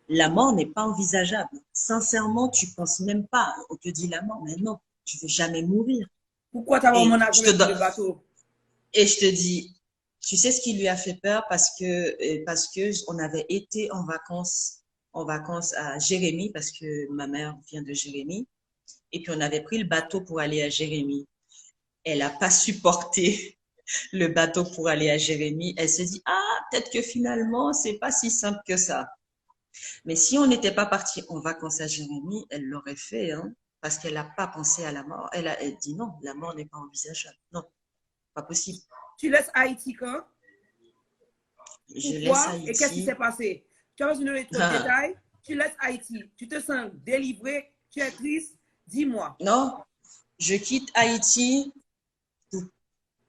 La mort n'est pas envisageable. Sincèrement, tu penses même pas. On te dit la mort, mais non, tu veux jamais mourir. pourquoi ta maman Et n'a jamais pris le bateau? je te dis, tu sais ce qui lui a fait peur parce que on avait été en vacances à Jérémie parce que ma mère vient de Jérémie et puis on avait pris le bateau pour aller à Jérémie. Elle n'a pas supporté le bateau pour aller à Jérémie. Elle se dit, ah, peut-être que finalement, c'est pas si simple que ça. Mais si on n'était pas parti en vacances à Jérémie, elle l'aurait fait, hein, parce qu'elle n'a pas pensé à la mort. Elle dit non, la mort n'est pas envisageable. Non, pas possible. Tu laisses Haïti quand? Je laisse Pourquoi? Et qu'est-ce qui s'est Haïti. passé? Tu as besoin de donner trop de Ah, détails. Tu laisses Haïti. Tu te sens délivré. Tu es triste. Dis-moi. non, je quitte Haïti.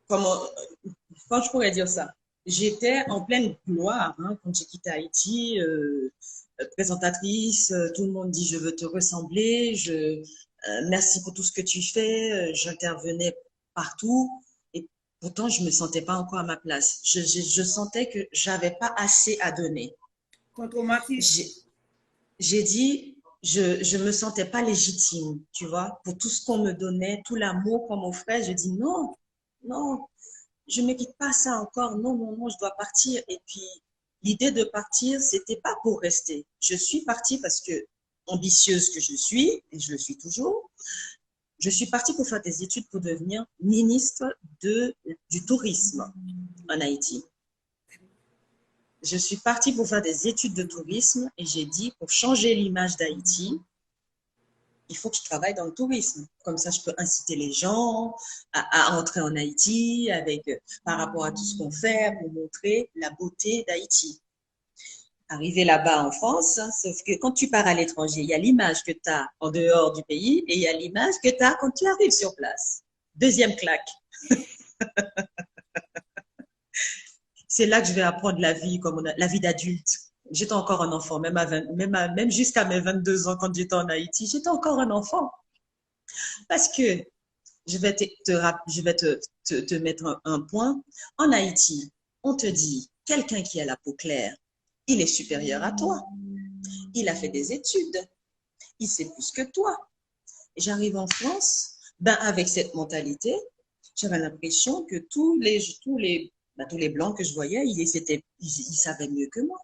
Comment, quand je pourrais dire ça? J'étais en pleine gloire hein, quand j'ai quitté Haïti. Présentatrice, tout le monde dit je veux te ressembler, merci pour tout ce que tu fais. J'intervenais partout et pourtant je me sentais pas encore à ma place. Je sentais que j'avais pas assez à donner. Ton traumatisme. J'ai j'ai dit je me sentais pas légitime, tu vois, pour tout ce qu'on me donnait, tout l'amour qu'on m'offrait. Je dis non, non, je ne mérite pas ça encore. Non, non, non, je dois partir. Et puis, l'idée de partir, c'était pas pour rester. Je suis partie parce que, ambitieuse que je suis, et je le suis toujours, je suis partie pour faire des études pour devenir ministre du tourisme en Haïti. Je suis partie pour faire des études de tourisme et j'ai dit, pour changer l'image d'Haïti, il faut que je travaille dans le tourisme. Comme ça, je peux inciter les gens à entrer en Haïti par rapport à tout ce qu'on fait pour montrer la beauté d'Haïti. Arrivé là-bas en France, hein, sauf que quand tu pars à l'étranger, il y a l'image que tu as en dehors du pays et il y a l'image que tu as quand tu arrives sur place. Deuxième claque. C'est là que je vais apprendre la vie, la vie d'adulte. J'étais encore un enfant, même jusqu'à mes 22 ans, quand j'étais en Haïti, j'étais encore un enfant. Parce que je vais te mettre un point. En Haïti, on te dit, quelqu'un qui a la peau claire, il est supérieur à toi. Il a fait des études. Il sait plus que toi. J'arrive en France, ben avec cette mentalité, j'avais l'impression que tous les blancs que je voyais, ils savaient mieux que moi.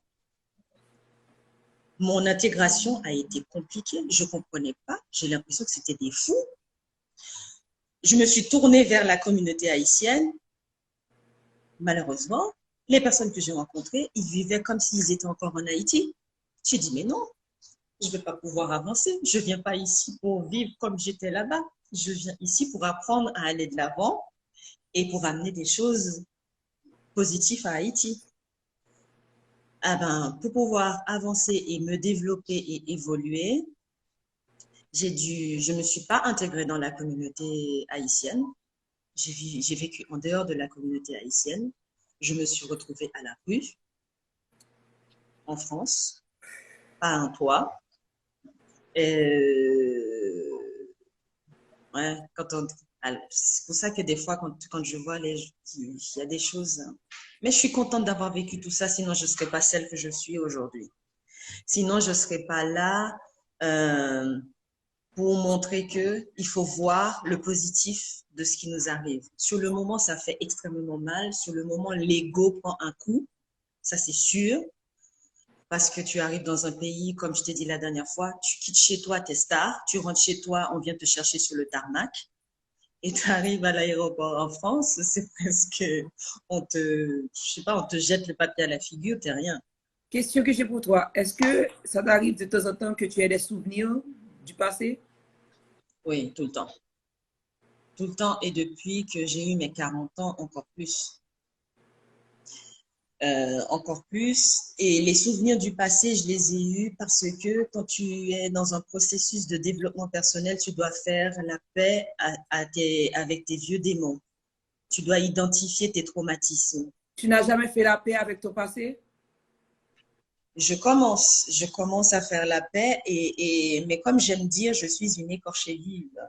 Mon intégration a été compliquée. Je ne comprenais pas. J'ai l'impression que c'était des fous. Je me suis tournée vers la communauté haïtienne. Malheureusement, les personnes que j'ai rencontrées, ils vivaient comme s'ils étaient encore en Haïti. J'ai dit, mais non, je ne vais pas pouvoir avancer. Je ne viens pas ici pour vivre comme j'étais là-bas. Je viens ici pour apprendre à aller de l'avant et pour amener des choses positives à Haïti. Ah ben, pour pouvoir avancer et me développer et évoluer, je ne me suis pas intégrée dans la communauté haïtienne. J'ai vécu en dehors de la communauté haïtienne. Je me suis retrouvée à la rue, en France, pas un toit. Ouais, c'est pour ça que des fois, quand je vois il y a des choses. Mais je suis contente d'avoir vécu tout ça, sinon je ne serais pas celle que je suis aujourd'hui. Sinon, je ne serais pas là pour montrer que il faut voir le positif de ce qui nous arrive. Sur le moment, ça fait extrêmement mal. Sur le moment, l'ego prend un coup, ça c'est sûr. Parce que tu arrives dans un pays, comme je t'ai dit la dernière fois, tu quittes chez toi, t'es star, tu rentres chez toi, on vient te chercher sur le tarmac, et tu arrives à l'aéroport en France, c'est presque, je sais pas, on te jette le papier à la figure, t'es rien. Question que j'ai pour toi. Est-ce que ça t'arrive de temps en temps que tu aies des souvenirs du passé? Oui, tout le temps. Tout le temps, et depuis que j'ai eu mes 40 ans, encore plus. Encore plus. Et les souvenirs du passé, je les ai eus parce que quand tu es dans un processus de développement personnel, tu dois faire la paix avec tes vieux démons. Tu dois identifier tes traumatismes. Tu n'as jamais fait la paix avec ton passé? Je commence à faire la paix, mais comme j'aime dire, je suis une écorchée vive.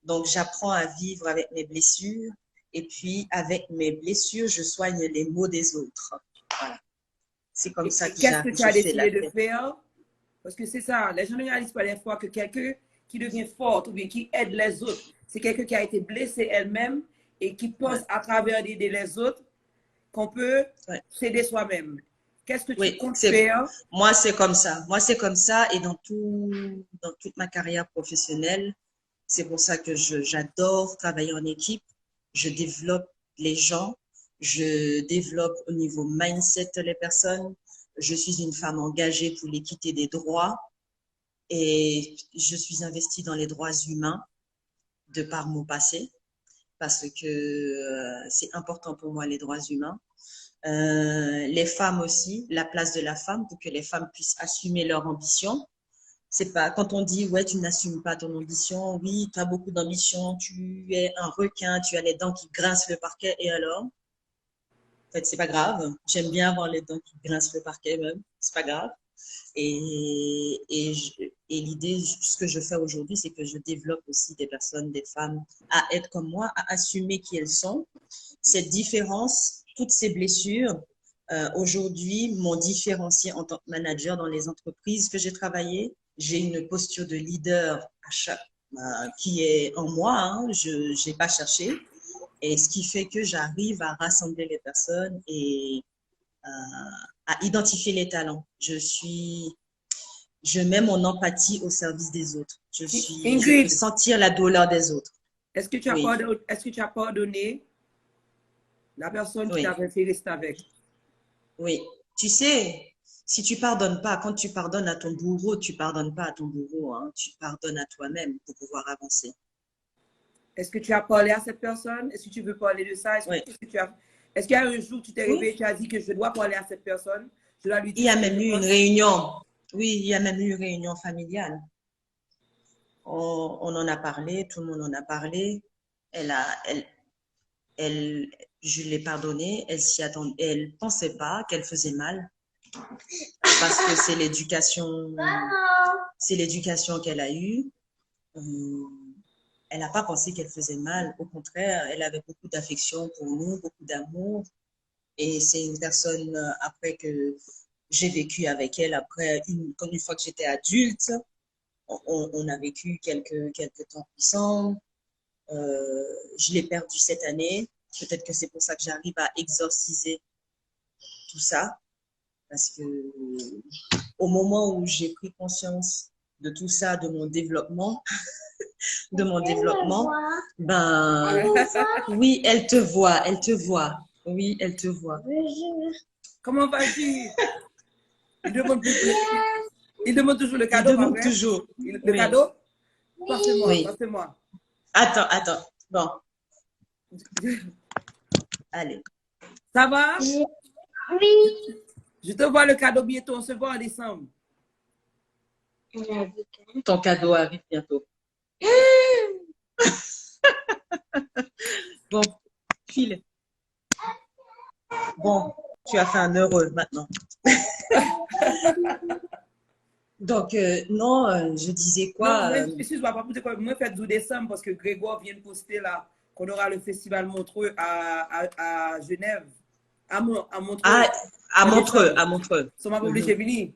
Donc, j'apprends à vivre avec mes blessures et puis avec mes blessures, je soigne les maux des autres. Voilà. C'est comme ça Et que qu'est-ce que tu je as fais la décidé de paix. faire? Parce que c'est ça, les gens ne réalisent pas des fois que quelqu'un qui devient fort ou bien qui aide les autres, c'est quelqu'un qui a été blessé elle-même et qui pense Ouais. à travers d'aider les autres qu'on peut Ouais. s'aider soi-même. Qu'est-ce que tu Oui, comptes faire? moi, c'est comme ça. Moi, c'est comme ça. Et dans toute ma carrière professionnelle, c'est pour ça que j'adore travailler en équipe. Je développe les gens. Je développe au niveau mindset les personnes. Je suis une femme engagée pour l'équité des droits et je suis investie dans les droits humains de par mon passé parce que c'est important pour moi les droits humains. Les femmes aussi, la place de la femme pour que les femmes puissent assumer leur ambition. C'est pas quand on dit ouais tu n'assumes pas ton ambition, oui tu as beaucoup d'ambition, tu es un requin, tu as les dents qui grincent le parquet et alors en fait c'est pas grave. J'aime bien avoir les dents qui grincent le parquet même, c'est pas grave. Et l'idée, ce que je fais aujourd'hui, c'est que je développe aussi des personnes, des femmes à être comme moi, à assumer qui elles sont. Cette différence, toutes ces blessures, aujourd'hui, m'ont différencié en tant que manager dans les entreprises que j'ai travaillées. J'ai une posture de leader qui est en moi, hein, je n'ai pas cherché. Et ce qui fait que j'arrive à rassembler les personnes et à identifier les talents. Je mets mon empathie au service des autres. Je peux Ingrid, sentir la douleur des autres. Oui, est-ce que tu as pardonné la personne qui oui, t'avait fait rester avec? oui. Tu sais, si tu pardonnes pas, quand tu pardonnes à ton bourreau, tu pardonnes pas à ton bourreau, hein, tu pardonnes à toi-même pour pouvoir avancer. Est-ce que tu as parlé à cette personne? Est-ce que tu veux parler de ça? Oui. Qu'est-ce que tu as? Est-ce qu'il y a un jour, tu t'es Oui. réveillé, tu as dit que je dois parler à cette personne, je dois lui Il dire y a ce que même je eu une pense? réunion. Oui, il y a même eu une réunion familiale. On en a parlé, tout le monde en a parlé. Elle a, elle, elle, je l'ai pardonnée. Elle s'y attendait, elle pensait pas qu'elle faisait mal parce que c'est l'éducation qu'elle a eue. Euh, Elle n'a pas pensé qu'elle faisait mal. Au contraire, elle avait beaucoup d'affection pour nous, beaucoup d'amour. Et c'est une personne, après que j'ai vécu avec elle, une fois que j'étais adulte, on a vécu quelques temps ensemble. Je l'ai perdu cette année. Peut-être que c'est pour ça que j'arrive à exorciser tout ça. Parce que au moment où j'ai pris conscience de tout ça, de mon développement, ben, oui, elle te voit, elle te voit. Oui, elle te voit. Comment vas-tu? Il demande, il demande toujours le Il cadeau, pas demande vrai? toujours. Le Oui, cadeau? Passe-moi, oui. passe-moi. Attends. Bon, allez. Ça va? Oui. Je te vois le cadeau bientôt, on se voit en décembre. Ton cadeau arrive bientôt. Bon, file. Bon, tu as fait un heureux maintenant. Donc, non, je disais Non, quoi mais excuse-moi, pas pour te quoi. Moi, fait 12 décembre parce que Grégoire vient de poster là qu'on aura le festival Montreux à Genève, à Montreux, Ah, à en Montreux, décembre. à Montreux. Ça m'a pas Mhm. obligé de venir.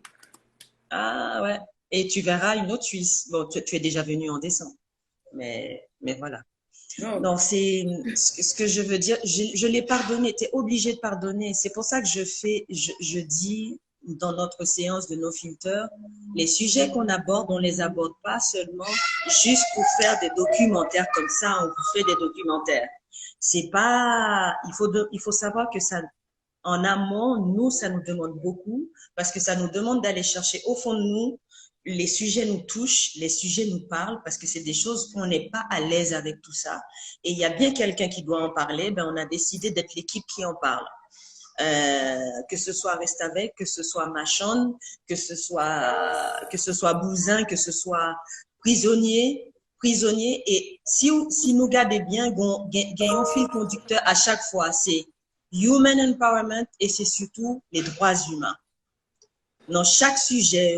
Ah, ouais. Et tu verras une autre Suisse. Bon, tu es déjà venu en décembre. Mais voilà. Non. Non, c'est ce que je veux dire. Je l'ai pardonné. Tu es obligé de pardonner. C'est pour ça que je dis dans notre séance de nos filters, les sujets qu'on aborde, on les aborde pas seulement juste pour faire des documentaires comme ça. On vous fait des documentaires. C'est pas. Il faut savoir que ça, en amont, nous, ça nous demande beaucoup parce que ça nous demande d'aller chercher au fond de nous. Les sujets nous touchent, les sujets nous parlent parce que c'est des choses qu'on n'est pas à l'aise avec tout ça. Et il y a bien quelqu'un qui doit en parler. Ben, on a décidé d'être l'équipe qui en parle. Que ce soit Reste Avec, que ce soit Machon, que ce soit Bouzin, que ce soit prisonnier. Et si nous gardons bien, gagnons fil conducteur à chaque fois, c'est human empowerment et c'est surtout les droits humains. Dans chaque sujet,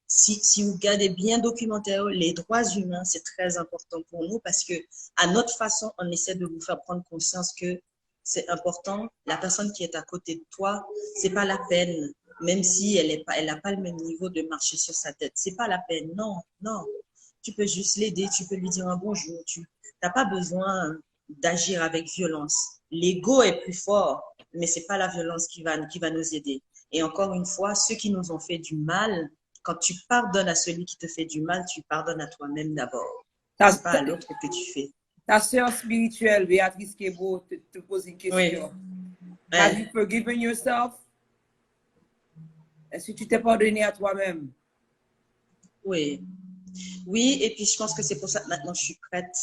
si vous regardez bien documentaire, les droits humains, c'est très important pour nous parce que à notre façon, on essaie de vous faire prendre conscience que c'est important. La personne qui est à côté de toi, c'est pas la peine, même si elle n'a pas le même niveau de marcher sur sa tête. C'est pas la peine. Non, non. Tu peux juste l'aider, tu peux lui dire un bonjour. Tu n'as pas besoin d'agir avec violence. L'ego est plus fort, mais c'est pas la violence qui va nous aider. Et encore une fois, ceux qui nous ont fait du mal, quand tu pardonnes à celui qui te fait du mal, tu pardonnes à toi-même d'abord. Ta, C'est pas à l'autre que tu fais. ta sœur spirituelle, Béatrice Kebo, te pose une Oui. question. Have you forgiven yourself? Est-ce que tu t'es pardonné à toi-même? Oui. Oui, et puis je pense que c'est pour ça que maintenant je suis prête.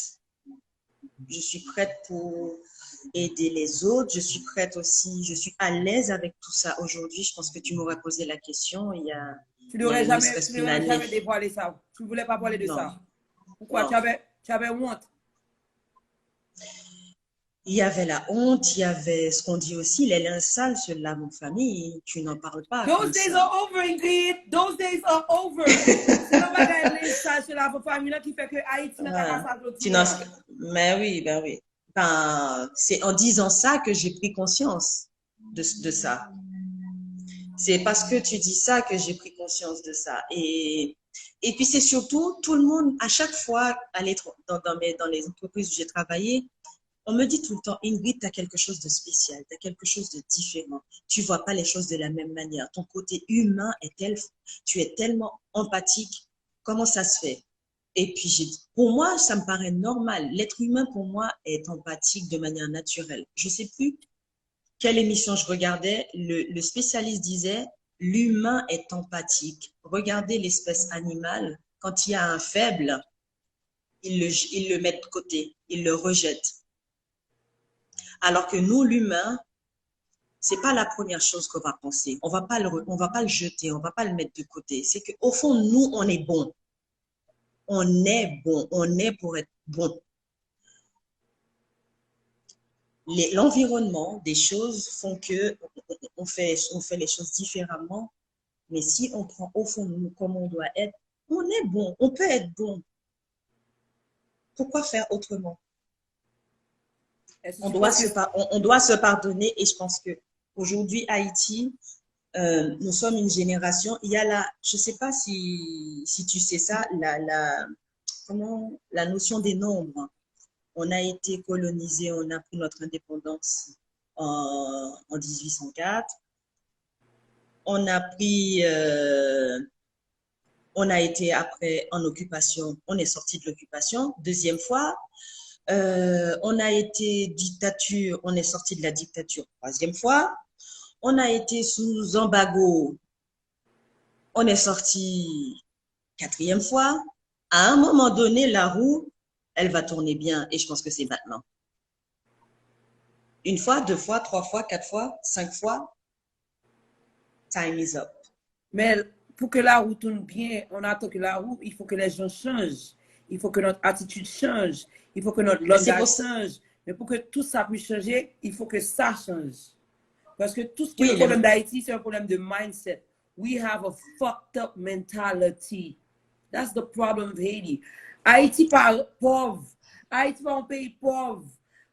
Je suis prête pour aider les autres. Je suis prête aussi. Je suis à l'aise avec tout ça aujourd'hui. Je pense que tu m'aurais posé la question Tu il y a n'aurais ne jamais, serait-ce tu qu'une n'aurais année. jamais dévoilé ça. Tu ne voulais pas parler de Non, ça. Pourquoi? non. Tu avais honte. Il y avait la honte, il y avait ce qu'on dit aussi, les linges sales, ceux-là, mon famille, tu n'en parles pas Those comme days ça. are over, Ingrid. Those days are over. C'est le bagage ça, c'est la famille qui fait que Haïti n'a pas Ah, passé à l'autre. mais oui, ben oui. Ben, c'est en disant ça que j'ai pris conscience de ça. C'est parce que tu dis ça que j'ai pris conscience de ça. Et puis c'est surtout, tout le monde, à chaque fois, dans les entreprises où j'ai travaillé, on me dit tout le temps, Ingrid, tu as quelque chose de spécial, tu as quelque chose de différent. Tu vois pas les choses de la même manière. Ton côté humain tu es tellement empathique. Comment ça se fait? Et puis j'ai dit, pour moi, ça me paraît normal. L'être humain, pour moi, est empathique de manière naturelle. Je sais plus quelle émission je regardais. Le spécialiste disait, l'humain est empathique. Regardez l'espèce animale. Quand il y a un faible, il le met de côté, il le rejette. Alors que nous, l'humain, c'est pas la première chose qu'on va penser. On va pas le jeter, on va pas le mettre de côté. C'est qu'au fond, nous, on est bon. On est bon. On est pour être bon. L'environnement, des choses font que on fait les choses différemment. Mais si on prend au fond de nous comme on doit être, on est bon. On peut être bon. Pourquoi faire autrement? On doit se pardonner et je pense que aujourd'hui, Haïti, nous sommes une génération. Il y a je ne sais pas si tu sais ça, la notion des nombres. On a été colonisé, on a pris notre indépendance en 1804. On a été après en occupation, on est sorti de l'occupation. Deuxième fois, on a été dictature, on est sorti de la dictature. Troisième fois, on a été sous embargo, on est sorti. Quatrième fois, à un moment donné, la roue, elle va tourner bien et je pense que c'est maintenant. Une fois, deux fois, trois fois, quatre fois, cinq fois, time is up. Mais pour que la roue tourne bien, on attend que la roue, il faut que les gens changent. Il faut que notre attitude change. Il faut que notre langage change. Mais pour que tout ça puisse changer, il faut que ça change. Parce que tout ce qui est le problème d'Haïti, c'est un problème de mindset. We have a fucked up mentality. That's the problem of Haiti. Haïti pas pauvre. Haïti pas un pays pauvre.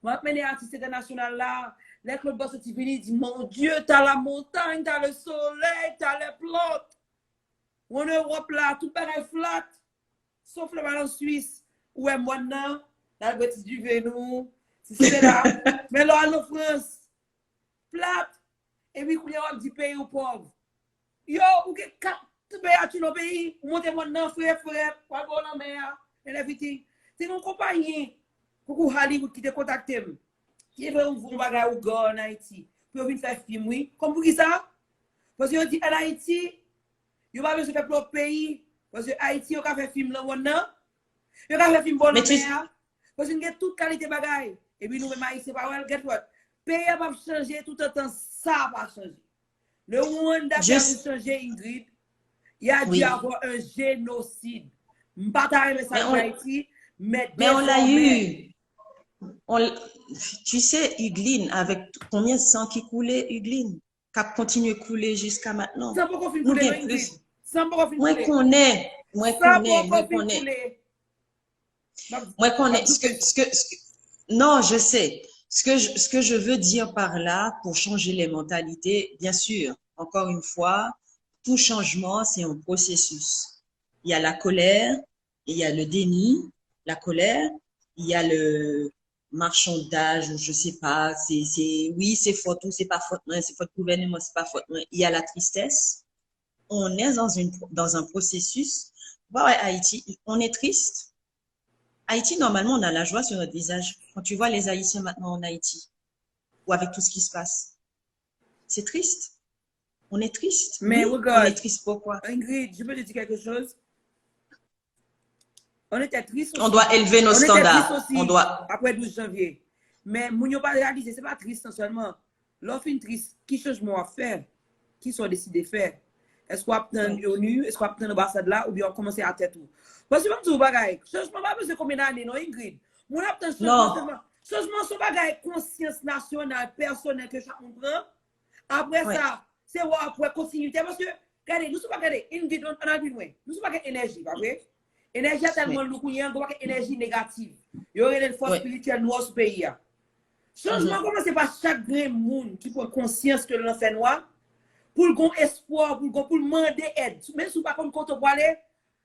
Moi, je suis artiste international là. Les clubs boss qui viennent disent, mon Dieu, t'as la montagne, t'as le soleil, t'as les plantes. En Europe là, tout paraît flat. Sauf le ballon suisse. Où est moi là? La bêtise du Vénou. C'est là. Mais là, en France, flat. Et puis, il y a du pays au pauvre. Yo, ou que tout pays dans le pays, montez moi dans frère, pas bon en mer, et everything. C'est une compagnie. Pour Hollywood qui te contacte. Qui veut un bagage ou gars en Haïti. Pour venir faire film, oui. Comme pour qui ça? Parce que dit en Haïti, il n'y a pas besoin de faire pour le pays. Parce que Haïti, il y a fait film là, maintenant. Il y a fait film bon en mer. Parce qu'il y a toute qualité bagage. Et puis nous, même Haïti, pas well, get what? Pays va changer tout le temps, ça va changer. Le Rwanda qui a changé, Ingrid, il y a dû avoir un génocide. Je ne vais pas t'arriver ça en Haïti, mais on l'a eu. Tu sais, Huglin, avec combien de sang qui coulait, Huglin, qui a continué à couler jusqu'à maintenant. Ça peut pas finir couler, Ingrid. Ça peut pas finir couler. Moi, qu'on est. Non, je sais. Ce que je veux dire par là, pour changer les mentalités, bien sûr, encore une fois, tout changement, c'est un processus. Il y a la colère, il y a le déni, la colère, il y a le marchandage, je sais pas, oui, c'est faute ou c'est pas faute, c'est faute gouvernement, c'est pas faute. Il y a la tristesse. On est dans un processus. Ouais, Haïti, on est triste. Haïti, normalement, on a la joie sur notre visage. Quand tu vois les Haïtiens maintenant en Haïti, ou avec tout ce qui se passe, c'est triste. On est triste. Mais oui, regarde, on est triste pourquoi? Ingrid, je peux te dire quelque chose. On était triste aussi. On doit élever nos standards. Aussi on doit... après 12 janvier. Mais nous n'avons pas réalisé, ce n'est pas triste seulement. L'offre est triste. Qui changement à faire? Qui sont décidés de faire? Est-ce qu'on obtient l'ONU? Est-ce qu'on obtient l'ambassade là? Ou bien on commence à tête tout? Parce que même tout bagaille, changement pas besoin de combien d'années, non, Ingrid? On obtient changement. Changement, c'est bagaille conscience nationale, personnelle que chacun prend. Après ça, c'est après continuité. Parce que, regardez, nous ne sommes pas regardés. Ingrid, on a vu loin. Nous ne sommes pas énergie, pas vrai? Énergie a tellement de couilles, on a énergie négative. Il y aurait une force spirituelle noire ce pays. Changement, comment c'est pas chaque grand monde qui prend conscience que l'on fait noir? Pour le bon espoir, pour le demander aide. Même si vous pas comme compte pour aller,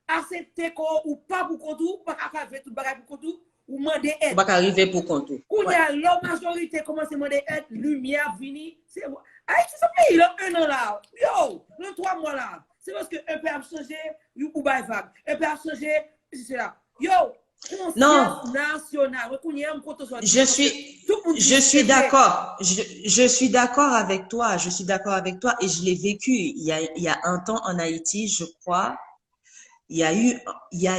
accepter ou pas pour compte ou pas faire tout bagage pour compte ou demander aide. Pas arriver pour compte. Quand la majorité commence à demander aide, lumière vini, c'est Haïti ce pays là 1 an là. Yo, dans 3 mois là. C'est parce que un peu a changé, ou by vague. Un peu a changé, c'est là. Yo, non nationale. Je suis d'accord. Je suis d'accord avec toi. Je suis d'accord avec toi et je l'ai vécu. Il y a un temps en Haïti, je crois, il y a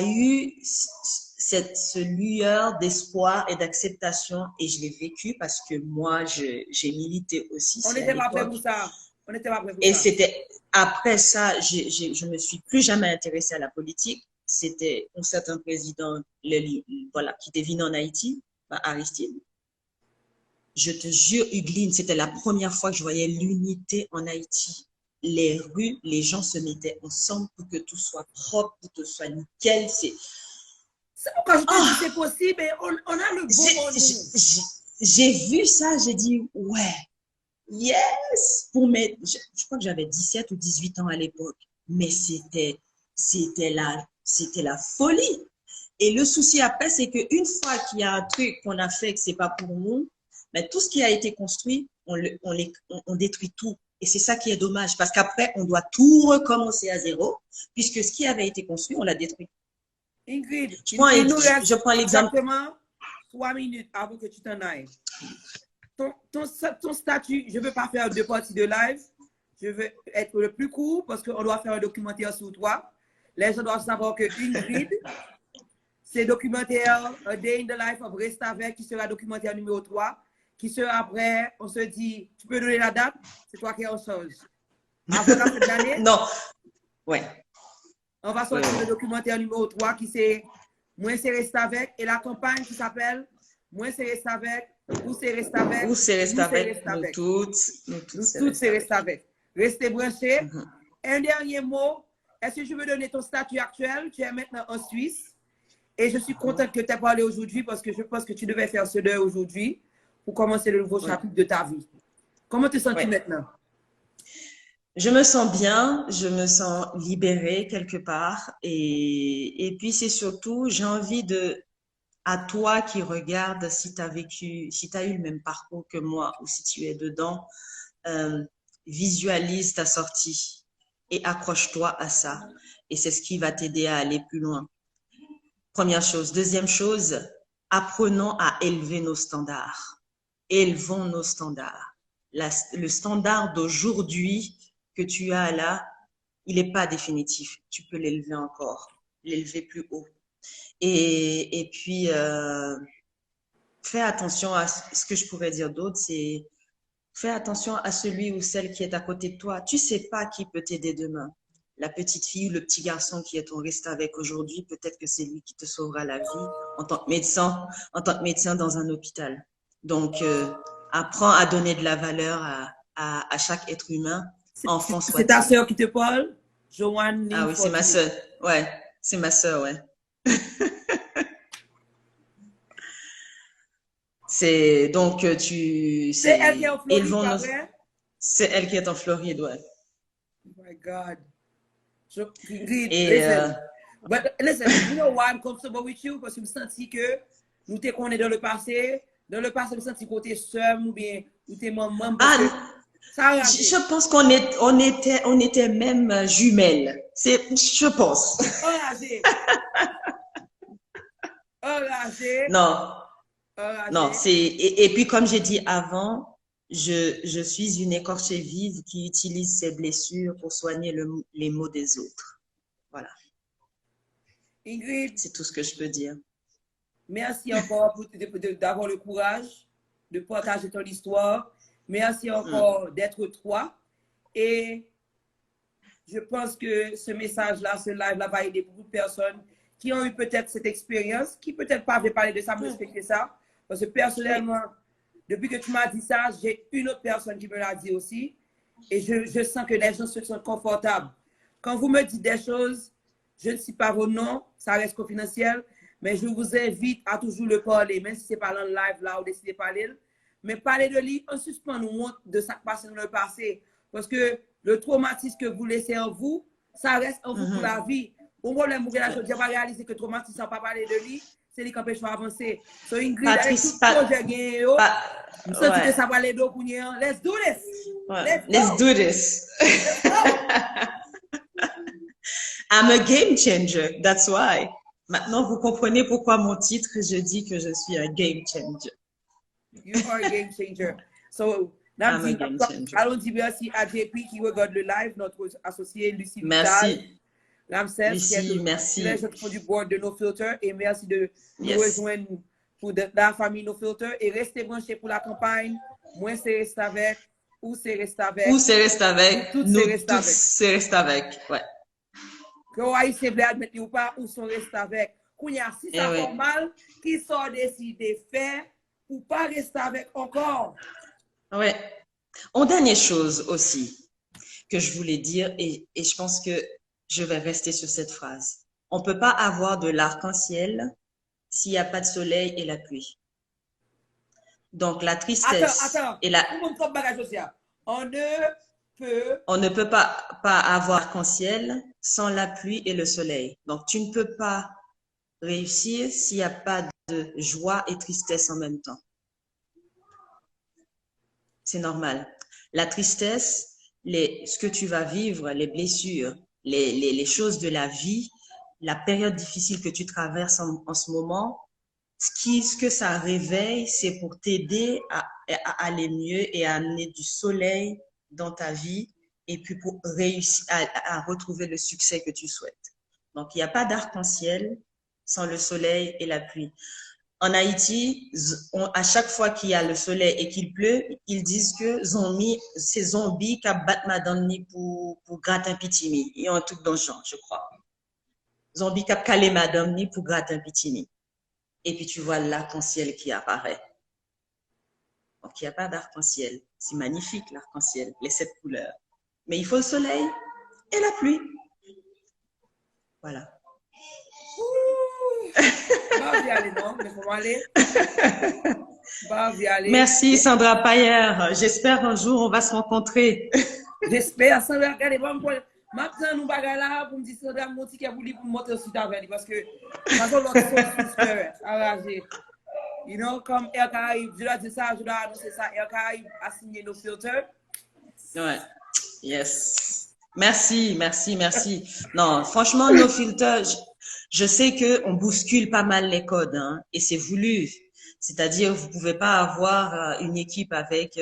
eu ce lueur d'espoir et d'acceptation, et je l'ai vécu parce que moi, j'ai milité aussi, On c'est à n'était pas prêt l'époque. pour ça. On n'était pas prêt pour Et ça. c'était après ça, je me suis plus jamais intéressée à la politique. C'était un certain président, voilà, qui était venu en Haïti, Aristide. Je te jure, Hugueline, c'était la première fois que je voyais l'unité en Haïti. Les rues, les gens se mettaient ensemble pour que tout soit propre, pour que tout soit nickel. C'est pourquoi je te dis c'est possible et on a le bon en nous. J'ai vu ça, j'ai dit, ouais, yes! Je crois que j'avais 17 ou 18 ans à l'époque, mais c'était la folie. Et le souci après, c'est qu'une fois qu'il y a un truc qu'on a fait que c'est pas pour nous, mais tout ce qui a été construit, on détruit tout. Et c'est ça qui est dommage, parce qu'après, on doit tout recommencer à zéro, puisque ce qui avait été construit, on l'a détruit. Ingrid, Je prends l'exemple. Exactement 3 minutes avant que tu t'en ailles. Ton statut, je ne veux pas faire deux parties de live. Je veux être le plus court parce qu'on doit faire un documentaire sur toi. Les gens doivent savoir que Ingrid, c'est documentaire A Day in the Life of Restavek qui sera documentaire numéro 3. Qui sera après, on se dit, tu peux donner la date? C'est toi qui es en charge. Avant la fin de l'année? Non. Ouais. On va sortir le documentaire numéro 3 qui c'est Moi c'est Restavek et la campagne qui s'appelle Moi c'est Restavek, Où c'est Restavek, Où c'est Restavek, nous toutes c'est Restavek. Restez branchés. Un dernier mot. Est-ce que je veux donner ton statut actuel? Tu es maintenant en Suisse. Et je suis contente que tu aies parlé aujourd'hui parce que je pense que tu devais faire ce deuil aujourd'hui pour commencer le nouveau chapitre de ta vie. Comment te sens-tu maintenant? Je me sens bien, je me sens libérée quelque part. Et puis c'est surtout, j'ai envie à toi qui regardes, si tu as vécu, si tu as eu le même parcours que moi ou si tu es dedans, visualise ta sortie et accroche-toi à ça. Et c'est ce qui va t'aider à aller plus loin. Première chose. Deuxième chose, apprenons à élever nos standards. Élevons nos standards. Le standard d'aujourd'hui que tu as là, il n'est pas définitif. Tu peux l'élever encore, l'élever plus haut. Et puis, fais attention à ce que je pourrais dire d'autre, c'est fais attention à celui ou celle qui est à côté de toi. Tu ne sais pas qui peut t'aider demain. La petite fille ou le petit garçon qui est ton reste avec aujourd'hui, peut-être que c'est lui qui te sauvera la vie en tant que médecin dans un hôpital. Donc, apprends à donner de la valeur à chaque être humain, enfant soit-il. C'est ta sœur qui te parle? Joanne. Ah oui, c'est ma sœur. Ouais, c'est ma sœur, ouais. C'est donc c'est elle qui est en Floride, c'est elle qui est en Floride, ouais. Oh my God. So, listen, but listen, you know why I'm comfortable with you? Parce que je me sens que nous te connaissons dans le passé. Dans le passé, je me sens que tu es soeur ou bien tu es maman. Je pense on était même jumelles. Je pense. Enragé. Non. Non, et puis comme j'ai dit avant, je suis une écorchée vive qui utilise ses blessures pour soigner les maux des autres. Voilà. Ingrid, c'est tout ce que je peux dire. Merci encore d'avoir le courage de partager ton histoire. Merci encore d'être toi. Et je pense que ce message-là, ce live-là va aider beaucoup de personnes qui ont eu peut-être cette expérience, qui peut-être pas avaient parlé de ça, mais respecter ça. Parce que personnellement, depuis que tu m'as dit ça, j'ai une autre personne qui me l'a dit aussi. Et je sens que les gens se sentent confortables. Quand vous me dites des choses, je ne sais pas vos noms, ça reste confidentiel, mais je vous invite à toujours le parler, même si ce n'est pas dans le live là où décidez de parler. Mais parler de lui, on suspend nous honte de ça qui passe dans le passé. Parce que le traumatisme que vous laissez en vous, ça reste en vous pour la vie. Au problème, vous n'avez pas réalisé que le traumatisme, sans pas parler de lui, c'est lui qui empêche d'avancer. So Ingrid, avec tout projet gagné, je sens que ça va aller d'eau pour nous. Let's do this. Let's do this. I'm a game changer. That's why. Maintenant, vous comprenez pourquoi mon titre, je dis que je suis un game changer. You are a game changer. So, allons dire merci à JP qui regarde le live, notre associé Lucie. Merci. Ramsès, qui est Lucie, merci. du board de No Filter. Et merci de nous Yes. rejoindre pour la famille No Filter. Et restez branchés pour la campagne. Moi, c'est reste avec. Ou c'est reste avec. Ou c'est reste avec. Nous, Nous, c'est tous, c'est reste avec. Ouais. Que vous haïtiens voulez admettre ou pas, ou sont reste avec. Kounya, si ça ouais. fait mal, qui sont décidés faire ou pas rester avec encore. Ouais. En dernière chose aussi que je voulais dire, et je pense que je vais rester sur cette phrase. On ne peut pas avoir de l'arc-en-ciel s'il n'y a pas de soleil et la pluie. Donc, la tristesse Attends. et la... On ne peut pas avoir arc-en-ciel sans la pluie et le soleil. Donc, tu ne peux pas réussir s'il n'y a pas de joie et tristesse en même temps. C'est normal. La tristesse, ce que tu vas vivre, les blessures, les choses de la vie, la période difficile que tu traverses en ce moment, ce que ça réveille, c'est pour t'aider à aller mieux et à amener du soleil dans ta vie et puis pour réussir à retrouver le succès que tu souhaites. Donc, il n'y a pas d'arc-en-ciel sans le soleil et la pluie. En Haïti, à chaque fois qu'il y a le soleil et qu'il pleut, ils disent que c'est zombies qui battent madame ni pour gratter un pitimi. Il y a un truc dans le genre, je crois. Zombies qui calé madame ni pour gratter un pitimi. Et puis tu vois l'arc-en-ciel qui apparaît. Donc il n'y a pas d'arc-en-ciel. C'est magnifique l'arc-en-ciel, les 7 couleurs. Mais il faut le soleil et la pluie. Voilà. Merci Sandra Payer. J'espère un jour on va se rencontrer. J'espère. Sandra, regardez, maintenant nous bagarre pour me dire Sandra monti qui a voulu pour monter sur ta veille parce que ça sont l'autre sister arrangé. You know, comme Air Caraïbes, je dois dire ça, je dois annoncer ça. Air Caraïbes a signé nos filters. Ouais. Yes. Merci. Non, franchement, nos filters, je sais qu'on bouscule pas mal les codes, hein, et c'est voulu. C'est-à-dire, vous pouvez pas avoir une équipe avec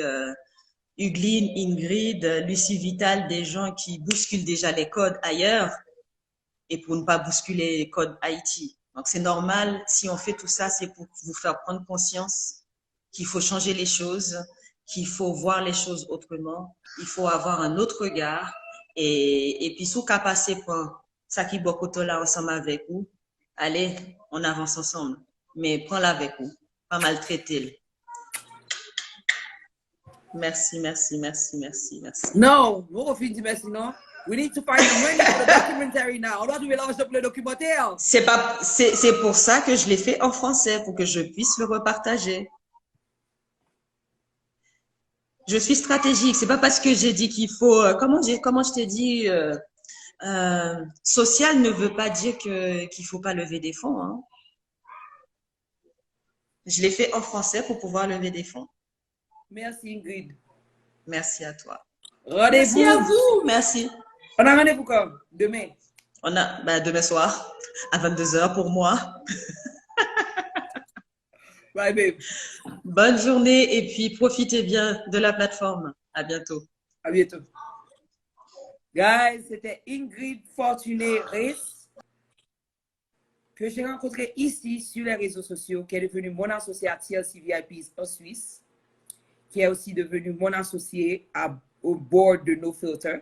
Hugueline, Ingrid, Lucie Vital, des gens qui bousculent déjà les codes ailleurs et pour ne pas bousculer les codes Haïti. Donc, c'est normal. Si on fait tout ça, c'est pour vous faire prendre conscience qu'il faut changer les choses, qu'il faut voir les choses autrement, il faut avoir un autre regard et puis sous qu'à passer pour ça qui bokoto là ensemble avec vous, allez, on avance ensemble, mais prends-la avec vous, pas maltraiter. Merci. Non, on finit merci, non? We need to find the money for the documentary now. On doit trouver l'argent pour le documentaire. C'est pour ça que je l'ai fait en français, pour que je puisse le repartager. Je suis stratégique. C'est pas parce que j'ai dit qu'il faut, comment je t'ai dit, social ne veut pas dire qu'il faut pas lever des fonds, hein. Je l'ai fait en français pour pouvoir lever des fonds. Merci Ingrid. Merci à toi. Rendez-vous. Merci à vous. Merci. On a rendez-vous quand? Demain. Demain soir, à 22h pour moi. Bye, babe. Bonne journée et puis profitez bien de la plateforme. À bientôt. À bientôt. Guys, c'était Ingrid Fortuné Reis que j'ai rencontré ici sur les réseaux sociaux, qui est devenue mon associé à TLC VIP en Suisse, qui est aussi devenu mon associé au board de No Filter.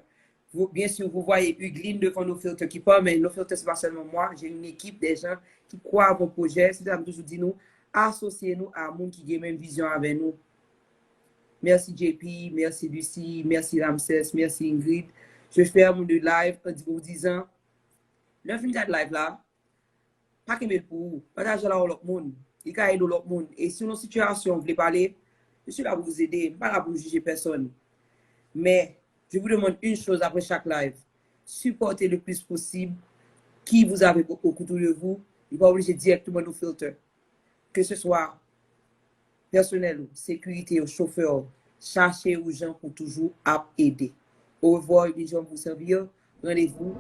Bien sûr, vous voyez Hugueline devant No Filter qui parle, mais No Filter, ce n'est pas seulement moi. J'ai une équipe des gens qui croient à vos projets. C'est ça que toujours dit nous, associez-nous à un monde qui a la même vision avec nous. Merci JP, merci Lucie, merci Ramsès, merci Ingrid. Je fais un de live en vous disant, le film de live là, pas que pour vous, partagez là avec l'autre monde. Il y a aider l'autre monde. Et si une situation, vous voulez parler, je suis là pour vous aider, pas là pour juger personne. Mais je vous demande une chose après chaque live. Supportez le plus possible qui vous avez autour de vous. Il va obliger directement nos filtres. Que ce soit personnel, sécurité ou chauffeur, cherchez aux gens pour toujours aider. Au revoir, les gens vous servir. Rendez-vous